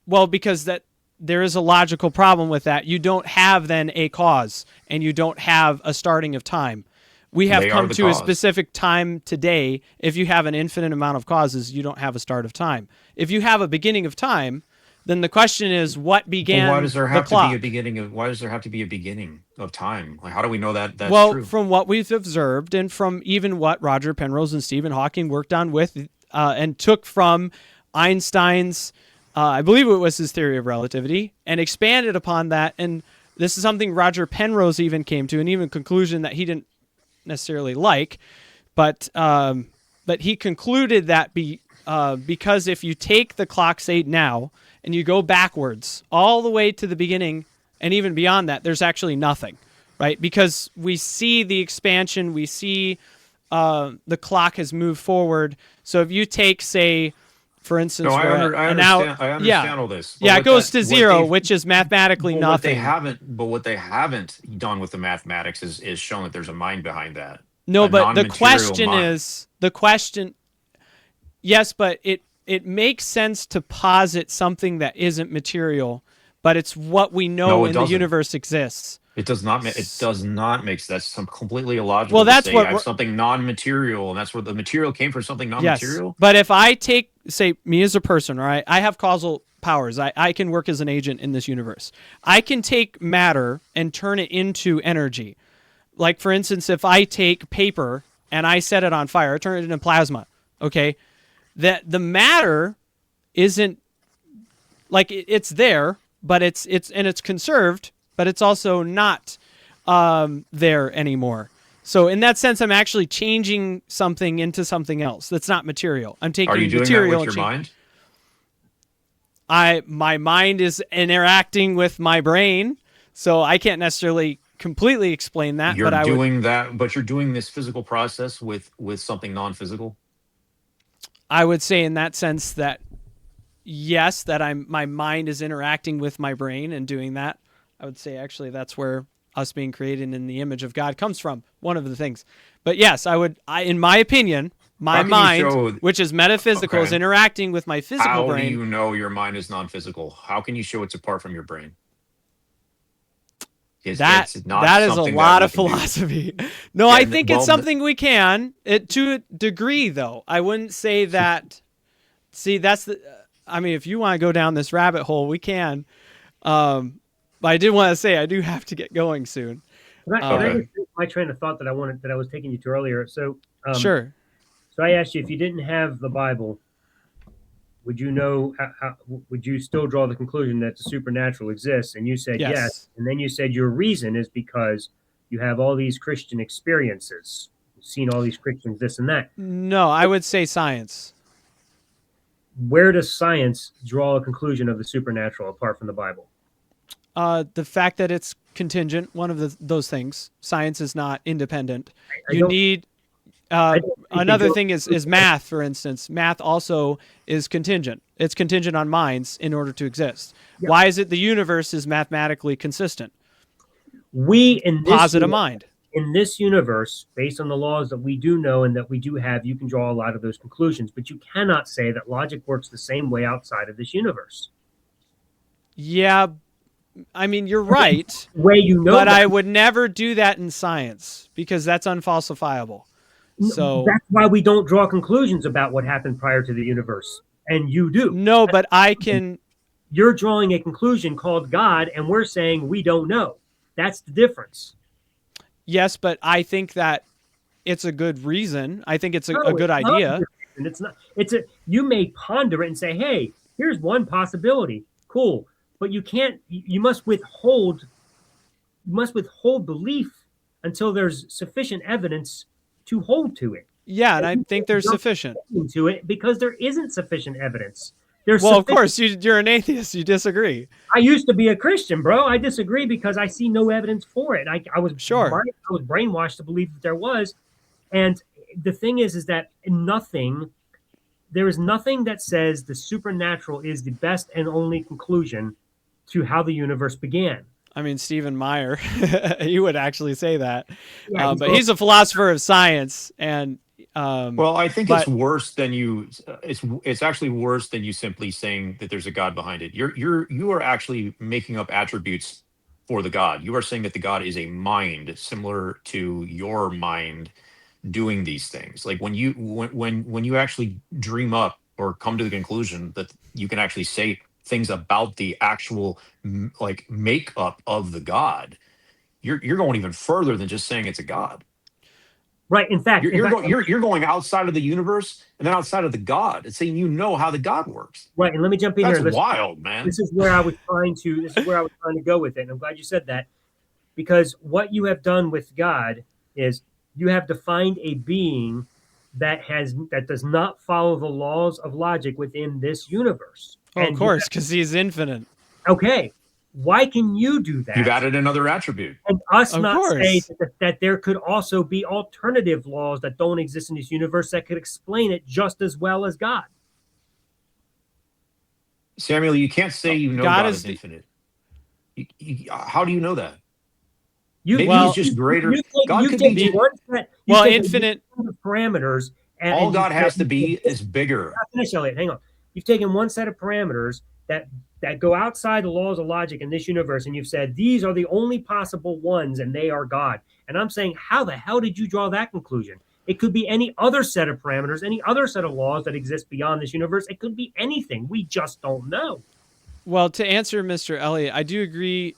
well, because that there is a logical problem with that. You don't have then a cause, and you don't have a starting of time. We have They are come the to a cause. specific time today. If you have an infinite amount of causes, you don't have a start of time. If you have a beginning of time, then the question is what But why began does there the have to be a clock? beginning of? Why does there have to be a beginning of time? Like, how do we know that that's Well, true? from what we've observed and from even what Roger Penrose and Stephen Hawking worked on with and took from Einstein's, I believe it was his theory of relativity, and expanded upon that. And this is something Roger Penrose even came to, and even conclusion that he didn't necessarily like, but he concluded that because if you take the clock, say now, and you go backwards all the way to the beginning and even beyond that, there's actually nothing, right? Because we see the expansion, we see the clock has moved forward. So if you take, say, for No, instance, we're at I an hour, understand. I yeah, understand all this. But yeah, it what goes that to what zero, they've which is mathematically nothing. what they haven't done with the mathematics is shown that there's a mind behind that, No, a but the non-material question mind. is the question. Yes, but it makes sense to posit something that isn't material, but it's what we No, know it in the doesn't. universe exists. It does not. It does not make that's some completely Well, illogical to that's say I have what. something non-material, and that's where the material came from something Yes, non-material. but if I take, say, me as a person, right? I have causal powers. I can work as an agent in this universe. I can take matter and turn it into energy. Like, for instance, if I take paper and I set it on fire, I turn it into plasma. Okay, that the matter isn't like it's there, but it's conserved, but it's also not there anymore. So in that sense, I'm actually changing something into something else that's not material. I'm Are you taking doing that material with and your mind? my mind is interacting with my brain, so I can't necessarily completely explain that, You're but I would doing that, but you're doing this physical process with something non-physical. say in that sense that yes, that my mind is interacting with my brain and doing that. I would say actually that's where us being created in the image of God comes from. One of the things. But yes, in my opinion, my How can you mind, show? which is metaphysical, is Okay. interacting with my physical How do brain. you know your mind is non-physical? How can you show it's apart from your brain? It's not that is a something that lot we of can do. philosophy. No, Yeah, I think it's well, something we can to a degree, though. I wouldn't say that. See, that's the. I mean, if you want to go down this rabbit hole, we can. But I did want to say I do have to get going soon. Can I okay. just finish my train of thought that I was taking you to earlier? Sure. So I asked you, if you didn't have the Bible, would you know would you still draw the conclusion that the supernatural exists? And you said yes. Yes. And then you said your reason is because you have all these Christian experiences. You've seen all these Christians, this and that. No, I would say science. Where does science draw a conclusion of the supernatural apart from the Bible? The fact that it's contingent, one of those things. Science is not independent. I You don't. need I don't think they another go- thing is math, for instance. Math also is contingent. It's contingent on minds in order to exist. Yeah. Why is it the universe is mathematically consistent? We Posit a mind. in this universe, based on the laws that we do know and that we do have, you can draw a lot of those conclusions. But you cannot say that logic works the same way outside of this universe. Yeah, I mean, you're right, The way you know but that, I would never do that in science because that's unfalsifiable. So that's why we don't draw conclusions about what happened prior to the universe. And you do. no, but I can. You're drawing a conclusion called God, and we're saying we don't know. That's the difference. Yes, but I think that it's a good reason. I think it's a No, good it's not idea. a difference. It's not. It's a. You may ponder it and say, "Hey, here's one possibility. Cool," but you can't. You must withhold. You must withhold belief until there's sufficient evidence to hold to it. Yeah, and I think there's You're sufficient. holding to it because there isn't sufficient evidence. There's Well, of sufficient- course, you're an atheist. You disagree. I used to be a Christian, bro. I disagree because I see no evidence for it. I was Sure. I was brainwashed to believe that there was, and the thing is that there is nothing that says the supernatural is the best and only conclusion to how the universe began. I mean, Stephen Meyer, he would actually say that. Yeah, But he's a philosopher of science, and Well, I think but it's worse than you. It's actually worse than you simply saying that there's a God behind it. You are actually making up attributes for the God. You are saying that the God is a mind similar to your mind doing these things. Like when you actually dream up or come to the conclusion that you can actually say things about the actual like makeup of the God. You're going even further than just saying it's a God. right. In fact, You're going outside of the universe and then outside of the God and saying you know how the God works. right. And let me jump in That's here. wild, man. This is where I was trying to. This is where I was trying to go with it. And I'm glad you said that, because what you have done with God is you have defined a being that does not follow the laws of logic within this universe. well, And of course, because he's infinite. okay, why can you do that? You've added another attribute. And us Of not course. say that there could also be alternative laws that don't exist in this universe that could explain it just as well as God. Samuel, you can't say you know God God is is the- infinite. How do you know that? You, Maybe Well, he's just greater. God you could take be. one set. You Well, take infinite. one set of parameters, and All you God has said- to be is bigger. Finish, Elliot. Hang on. You've taken one set of parameters that go outside the laws of logic in this universe, and you've said these are the only possible ones, and they are God. And I'm saying, how the hell did you draw that conclusion? It could be any other set of parameters, any other set of laws that exist beyond this universe. It could be anything. We just don't know. Well, to answer Mr. Elliott, I do agree.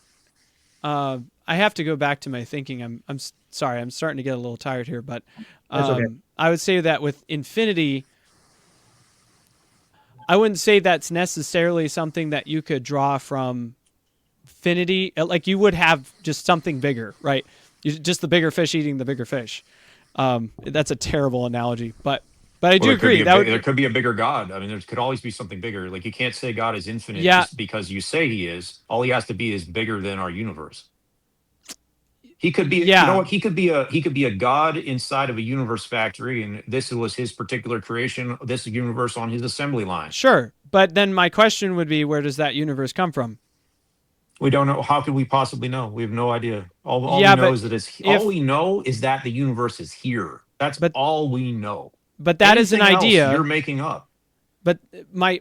I have to go back to my thinking. I'm sorry. I'm starting to get a little tired here, but That's okay. I would say that with infinity, I wouldn't say that's necessarily something that you could draw from infinity. Like you would have just something bigger, right? Just the bigger fish eating the bigger fish. That's a terrible analogy, but I do agree. There could be a bigger God. I mean, there could always be something bigger. Like you can't say God is infinite just because you say he is. All he has to be is bigger than our universe. He could be, Yeah. you know what? He could be a God inside of a universe factory, and this was his particular creation, this universe on his assembly line. Sure, but then my question would be, where does that universe come from? We don't know. How could we possibly know? We have no idea. All we know is that all we know is that the universe is here. That's all we know. But that is an Anything else idea you're making up. But my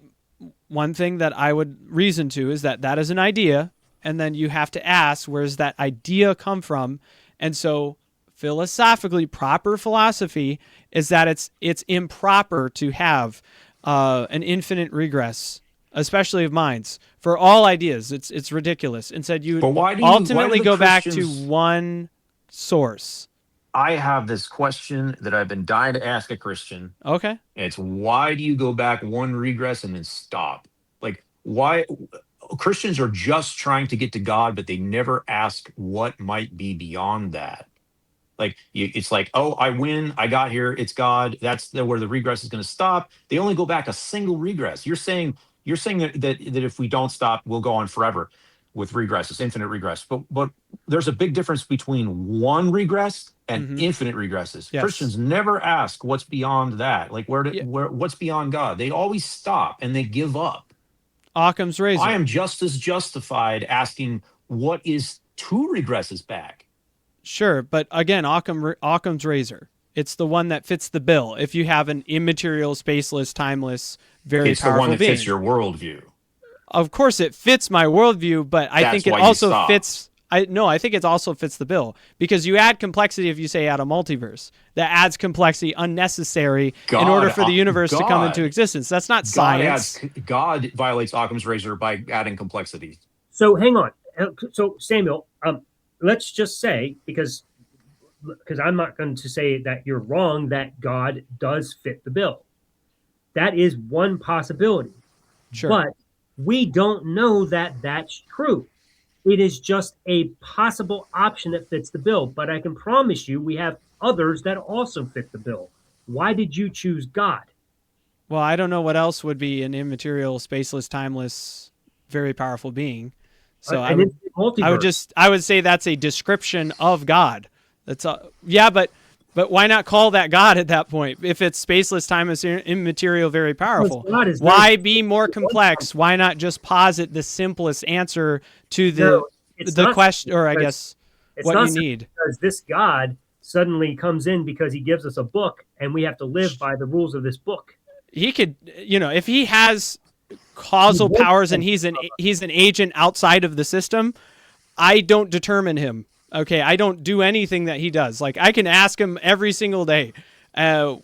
one thing that I would reason to is that is an idea, and then you have to ask, where's that idea come from? And so philosophically, proper philosophy is that it's improper to have an infinite regress, especially of minds, for all ideas. It's ridiculous. Instead, you But would why do ultimately the go back to Christians? one source. I have this question that I've been dying to ask a Christian. Okay. And it's, why do you go back one regress and then stop? Like, why? Christians are just trying to get to God, but they never ask what might be beyond that. Like, it's like, oh, I win, I got here, it's God. That's where the regress is going to stop. They only go back a single regress. You're saying that if we don't stop, we'll go on forever with regresses, infinite regress. But there's a big difference between one regress and Mm-hmm. infinite regresses. Yes. Christians never ask what's beyond that. Like, Yeah. what's beyond God? They always stop and they give up. Occam's I razor. am just as justified asking what is two regresses back. Sure, but again, Occam's razor. It's the one that fits the bill. If you have an immaterial, spaceless, timeless, very It's the one powerful that fits being, your worldview. of course it fits my worldview, but I That's think it why you also stop. fits. I think it also fits the bill because you add complexity if you say add a multiverse. That adds complexity unnecessary in order God, for the universe to come into God, existence. That's not God adds. science. God violates Occam's razor by adding complexity. So hang on. So Samuel, let's just say because I'm not going to say that you're wrong that God does fit the bill. That is one possibility, Sure. but we don't know that that's true. It is just a possible option that fits the bill. But I can promise you, we have others that also fit the bill. Why did you choose God? Well, I don't know what else would be an immaterial, spaceless, timeless, very powerful being. So An infinite multiverse. I would say that's a description of God. That's yeah, but why not call that God at that point? If it's spaceless, timeless, immaterial, very powerful, God is why be more complex? Why not just posit the simplest answer to no, it's the not question, or I because guess it's what not you need? because this God suddenly comes in because he gives us a book and we have to live by the rules of this book. He could, if he has causal powers and he's an agent outside of the system, I don't determine him. Okay, I don't do anything that he does. Like I can ask him every single day. I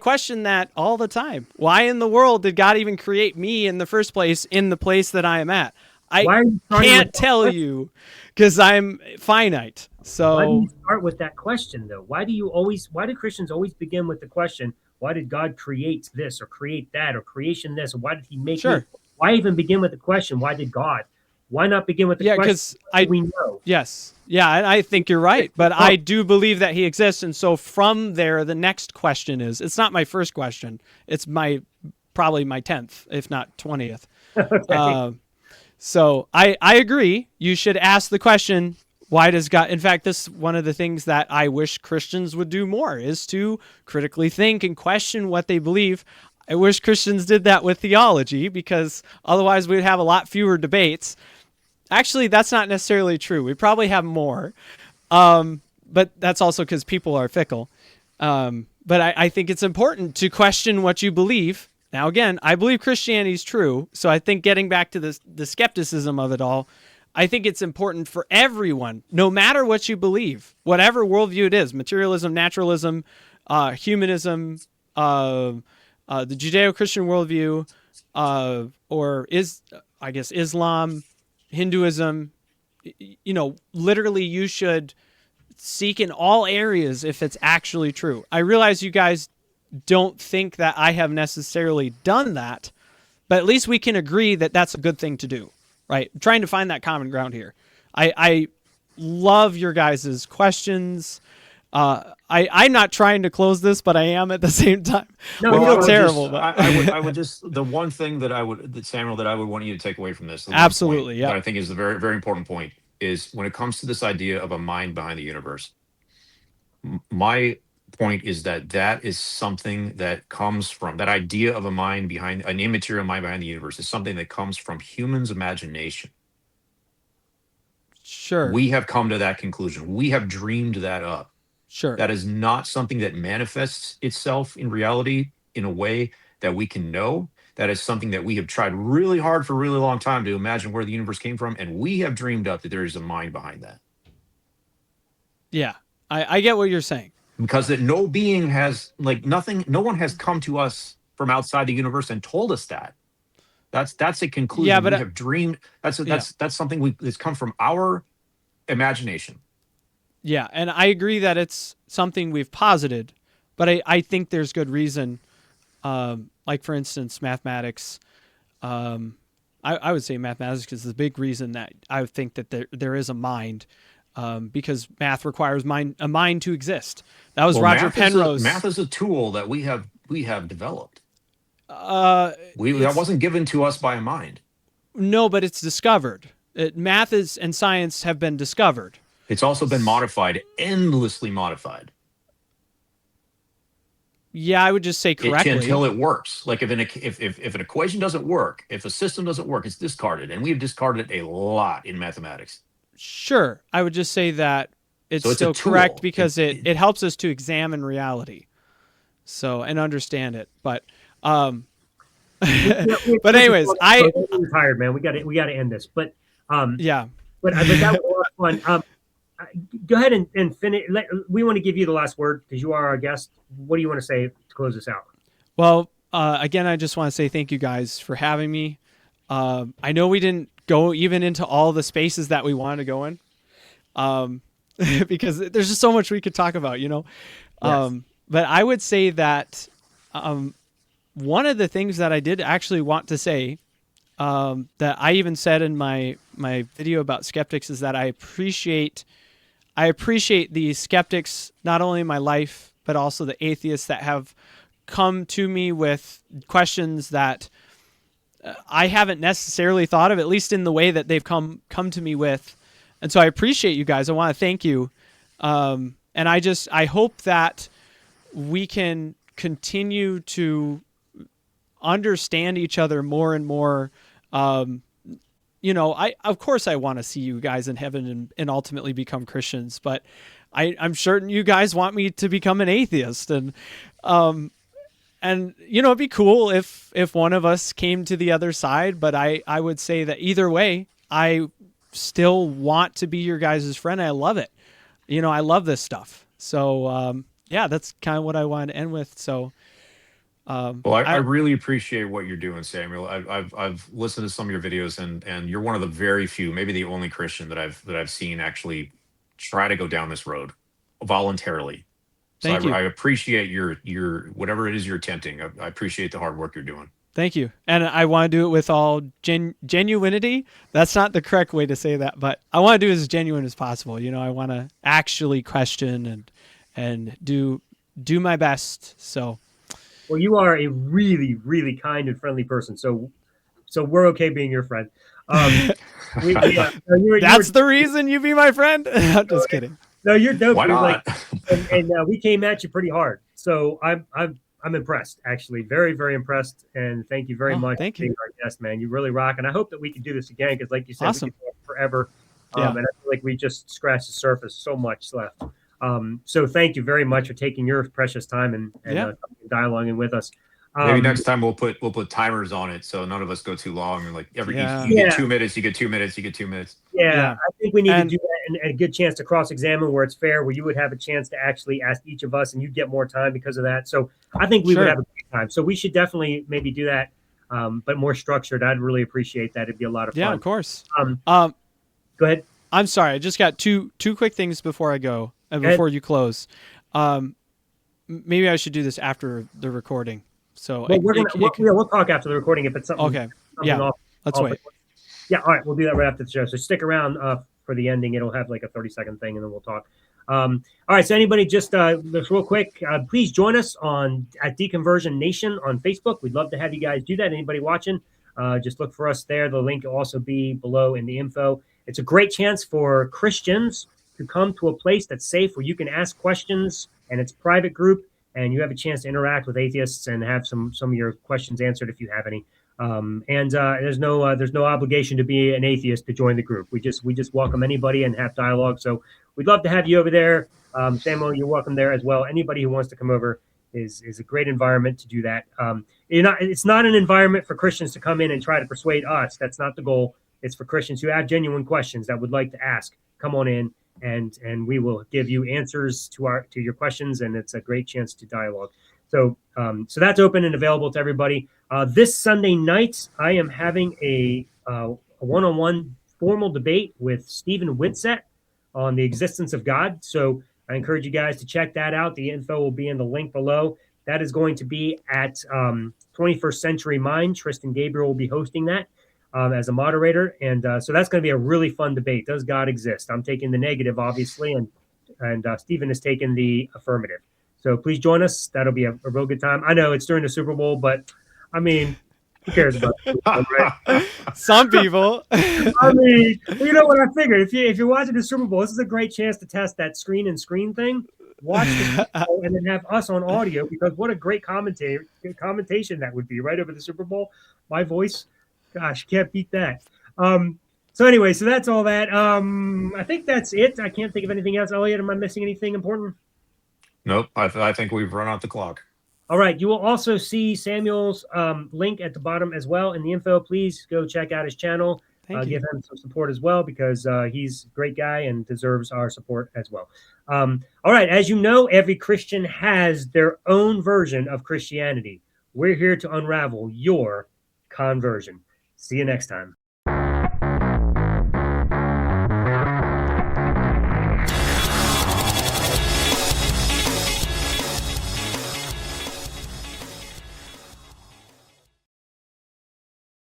question that all the time. Why in the world did God even create me in the first place in the place that I am at? I Why are you can't tell you because I'm finite. Why do So you start with that question though? Why do Christians always begin with the question, why did God create this or create that or creation this? Or why did he make me? sure. Why even begin with the question, why did God? Why not begin with the Yeah, question, because what do we know? yes. Yeah, I think you're right. But I do believe that he exists. And so from there, the next question is it's not my first question. It's probably my 10th, if not 20th. Okay. So I agree. You should ask the question, why does God? In fact, this is one of the things that I wish Christians would do more is to critically think and question what they believe. I wish Christians did that with theology because otherwise we'd have a lot fewer debates. Actually, that's not necessarily true. We probably have more, but that's also because people are fickle. But I think it's important to question what you believe. Now, again, I believe Christianity is true, so I think getting back to the skepticism of it all, I think it's important for everyone, no matter what you believe, whatever worldview it is, materialism, naturalism, humanism, the Judeo-Christian worldview, or I guess Islam, Hinduism, literally you should seek in all areas if it's actually true. I realize you guys don't think that I have necessarily done that, but at least we can agree that that's a good thing to do, right? I'm trying to find that common ground here. I love your guys' questions. I'm not trying to close this, but I am at the same time. No, I Well, feel terrible, but I would just, the one thing that Samuel, that I would want you to take away from this, the one point absolutely, that yep, I think is the very, very important point is when it comes to this idea of a mind behind the universe, my point is that is something that comes from that idea of a mind behind an immaterial mind behind the universe is something that comes from humans' imagination. sure, We have come to that conclusion. We have dreamed that up. sure, That is not something that manifests itself in reality in a way that we can know. that is something that we have tried really hard for a really long time to imagine where the universe came from, and we have dreamed up that there is a mind behind that. Yeah, I get what you're saying. Because that no being has, like, nothing, no one has come to us from outside the universe and told us that. That's a Yeah, conclusion but we have dreamed. yeah, That's something that's come from our imagination. yeah, and I agree that it's something we've posited, but I think there's good reason. Like for instance, mathematics. I would say mathematics is the big reason that I think that there is a mind, because math requires a mind to exist. That was Well, Roger Penrose. math is a tool that we have developed. That It's wasn't given to us by a mind. no, but it's discovered. Math is and science have been discovered. It's also been modified, endlessly modified. Yeah, I would just say correctly. Until it works. Like if an equation doesn't work, if a system doesn't work, it's discarded, and we have discarded it a lot in mathematics. Sure, I would just say that it's So still correct because it helps us to examine reality, so and understand it. But but anyways, we're tired, man. We got to end this. But yeah. But that was a lot of fun. Go ahead and finish. We want to give you the last word because you are our guest. What do you want to say to close this out? Well, again, I just want to say thank you guys for having me. I know we didn't go even into all the spaces that we wanted to go in, because there's just so much we could talk about, you know. Yes. But I would say that one of the things that I did actually want to say, that I even said in my video about skeptics, is that I appreciate the skeptics, not only in my life, but also the atheists that have come to me with questions that I haven't necessarily thought of, at least in the way that they've come to me with. And so I appreciate you guys. I want to thank you. And I hope that we can continue to understand each other more and more. You know, of course I want to see you guys in heaven and ultimately become Christians, but I'm certain you guys want me to become an atheist, and you know, it'd be cool if one of us came to the other side, but I would say that either way, I still want to be your guys' friend. I love it. You know, I love this stuff. So yeah, that's kind of what I wanted to end with. So well, I really appreciate what you're doing, Samuel. I've listened to some of your videos, and you're one of the very few, maybe the only Christian that I've seen actually try to go down this road voluntarily. So Thank you. I appreciate your whatever it is you're attempting. I appreciate the hard work you're doing. Thank you. And I want to do it with all genuinity. That's not the correct way to say that, but I want to do it as genuine as possible. You know, I want to actually question and do my best. So. Well, you are a really, really kind and friendly person, so we're okay being your friend. That's the reason you be my friend. I'm just kidding. No, you're dope. Why not? Like, and we came at you pretty hard, so I'm impressed, actually, very, very impressed, and thank you very much for being our guest, man. You really rock, and I hope that we can do this again because, like you said, awesome. we can talk forever. Yeah. And I feel like we just scratched the surface. So much left. So thank you very much for taking your precious time and dialoguing with us. Maybe next time we'll put timers on it so none of us go too long, and like you get 2 minutes, you get 2 minutes, you get 2 minutes. Yeah, I think we need to do that and a good chance to cross-examine where it's fair, where you would have a chance to actually ask each of us and you'd get more time because of that. So I think we would have a great time. So we should definitely maybe do that, but more structured. I'd really appreciate that. It'd be a lot of fun. Yeah, of course. Go ahead. I'm sorry. I just got two quick things before I go and before you close. Maybe I should do this after the recording. So we'll talk after the recording if it's something. Okay. Yeah. Let's wait. Yeah. All right. We'll do that right after the show. So stick around for the ending. It'll have like a 30-second thing, and then we'll talk. All right. So anybody, just real quick, please join us at Deconversion Nation on Facebook. We'd love to have you guys do that. Anybody watching, just look for us there. The link will also be below in the info. It's a great chance for Christians to come to a place that's safe where you can ask questions, and it's a private group, and you have a chance to interact with atheists and have some of your questions answered if you have any. There's no obligation to be an atheist to join the group. We just welcome anybody and have dialogue. So we'd love to have you over there. Samuel, you're welcome there as well. Anybody who wants to come over is a great environment to do that. It's not an environment for Christians to come in and try to persuade us. That's not the goal. It's for Christians who have genuine questions that would like to ask. Come on in, and we will give you answers to your questions, and it's a great chance to dialogue. So that's open and available to everybody. This Sunday night, I am having a one-on-one formal debate with Stephen Whitsett on the existence of God. So I encourage you guys to check that out. The info will be in the link below. That is going to be at 21st Century Mind. Tristan Gabriel will be hosting that as a moderator. And so that's going to be a really fun debate. Does God exist? I'm taking the negative, obviously, and Stephen is taking the affirmative. So please join us. That'll be a real good time. I know it's during the Super Bowl, but I mean, who cares about the Super Bowl, right? Some people. I mean, you know what I figured? If you're watching the Super Bowl, this is a great chance to test that screen and screen thing. Watch the Super Bowl and then have us on audio, because what a great commentation that would be right over the Super Bowl. My voice, gosh, can't beat that. So anyway, so that's all that. I think that's it. I can't think of anything else. Elliot, am I missing anything important? Nope. I think we've run out the clock. All right. You will also see Samuel's link at the bottom as well in the info. Please go check out his channel. Give him some support as well, because he's a great guy and deserves our support as well. All right. As you know, every Christian has their own version of Christianity. We're here to unravel your conversion. See you next time.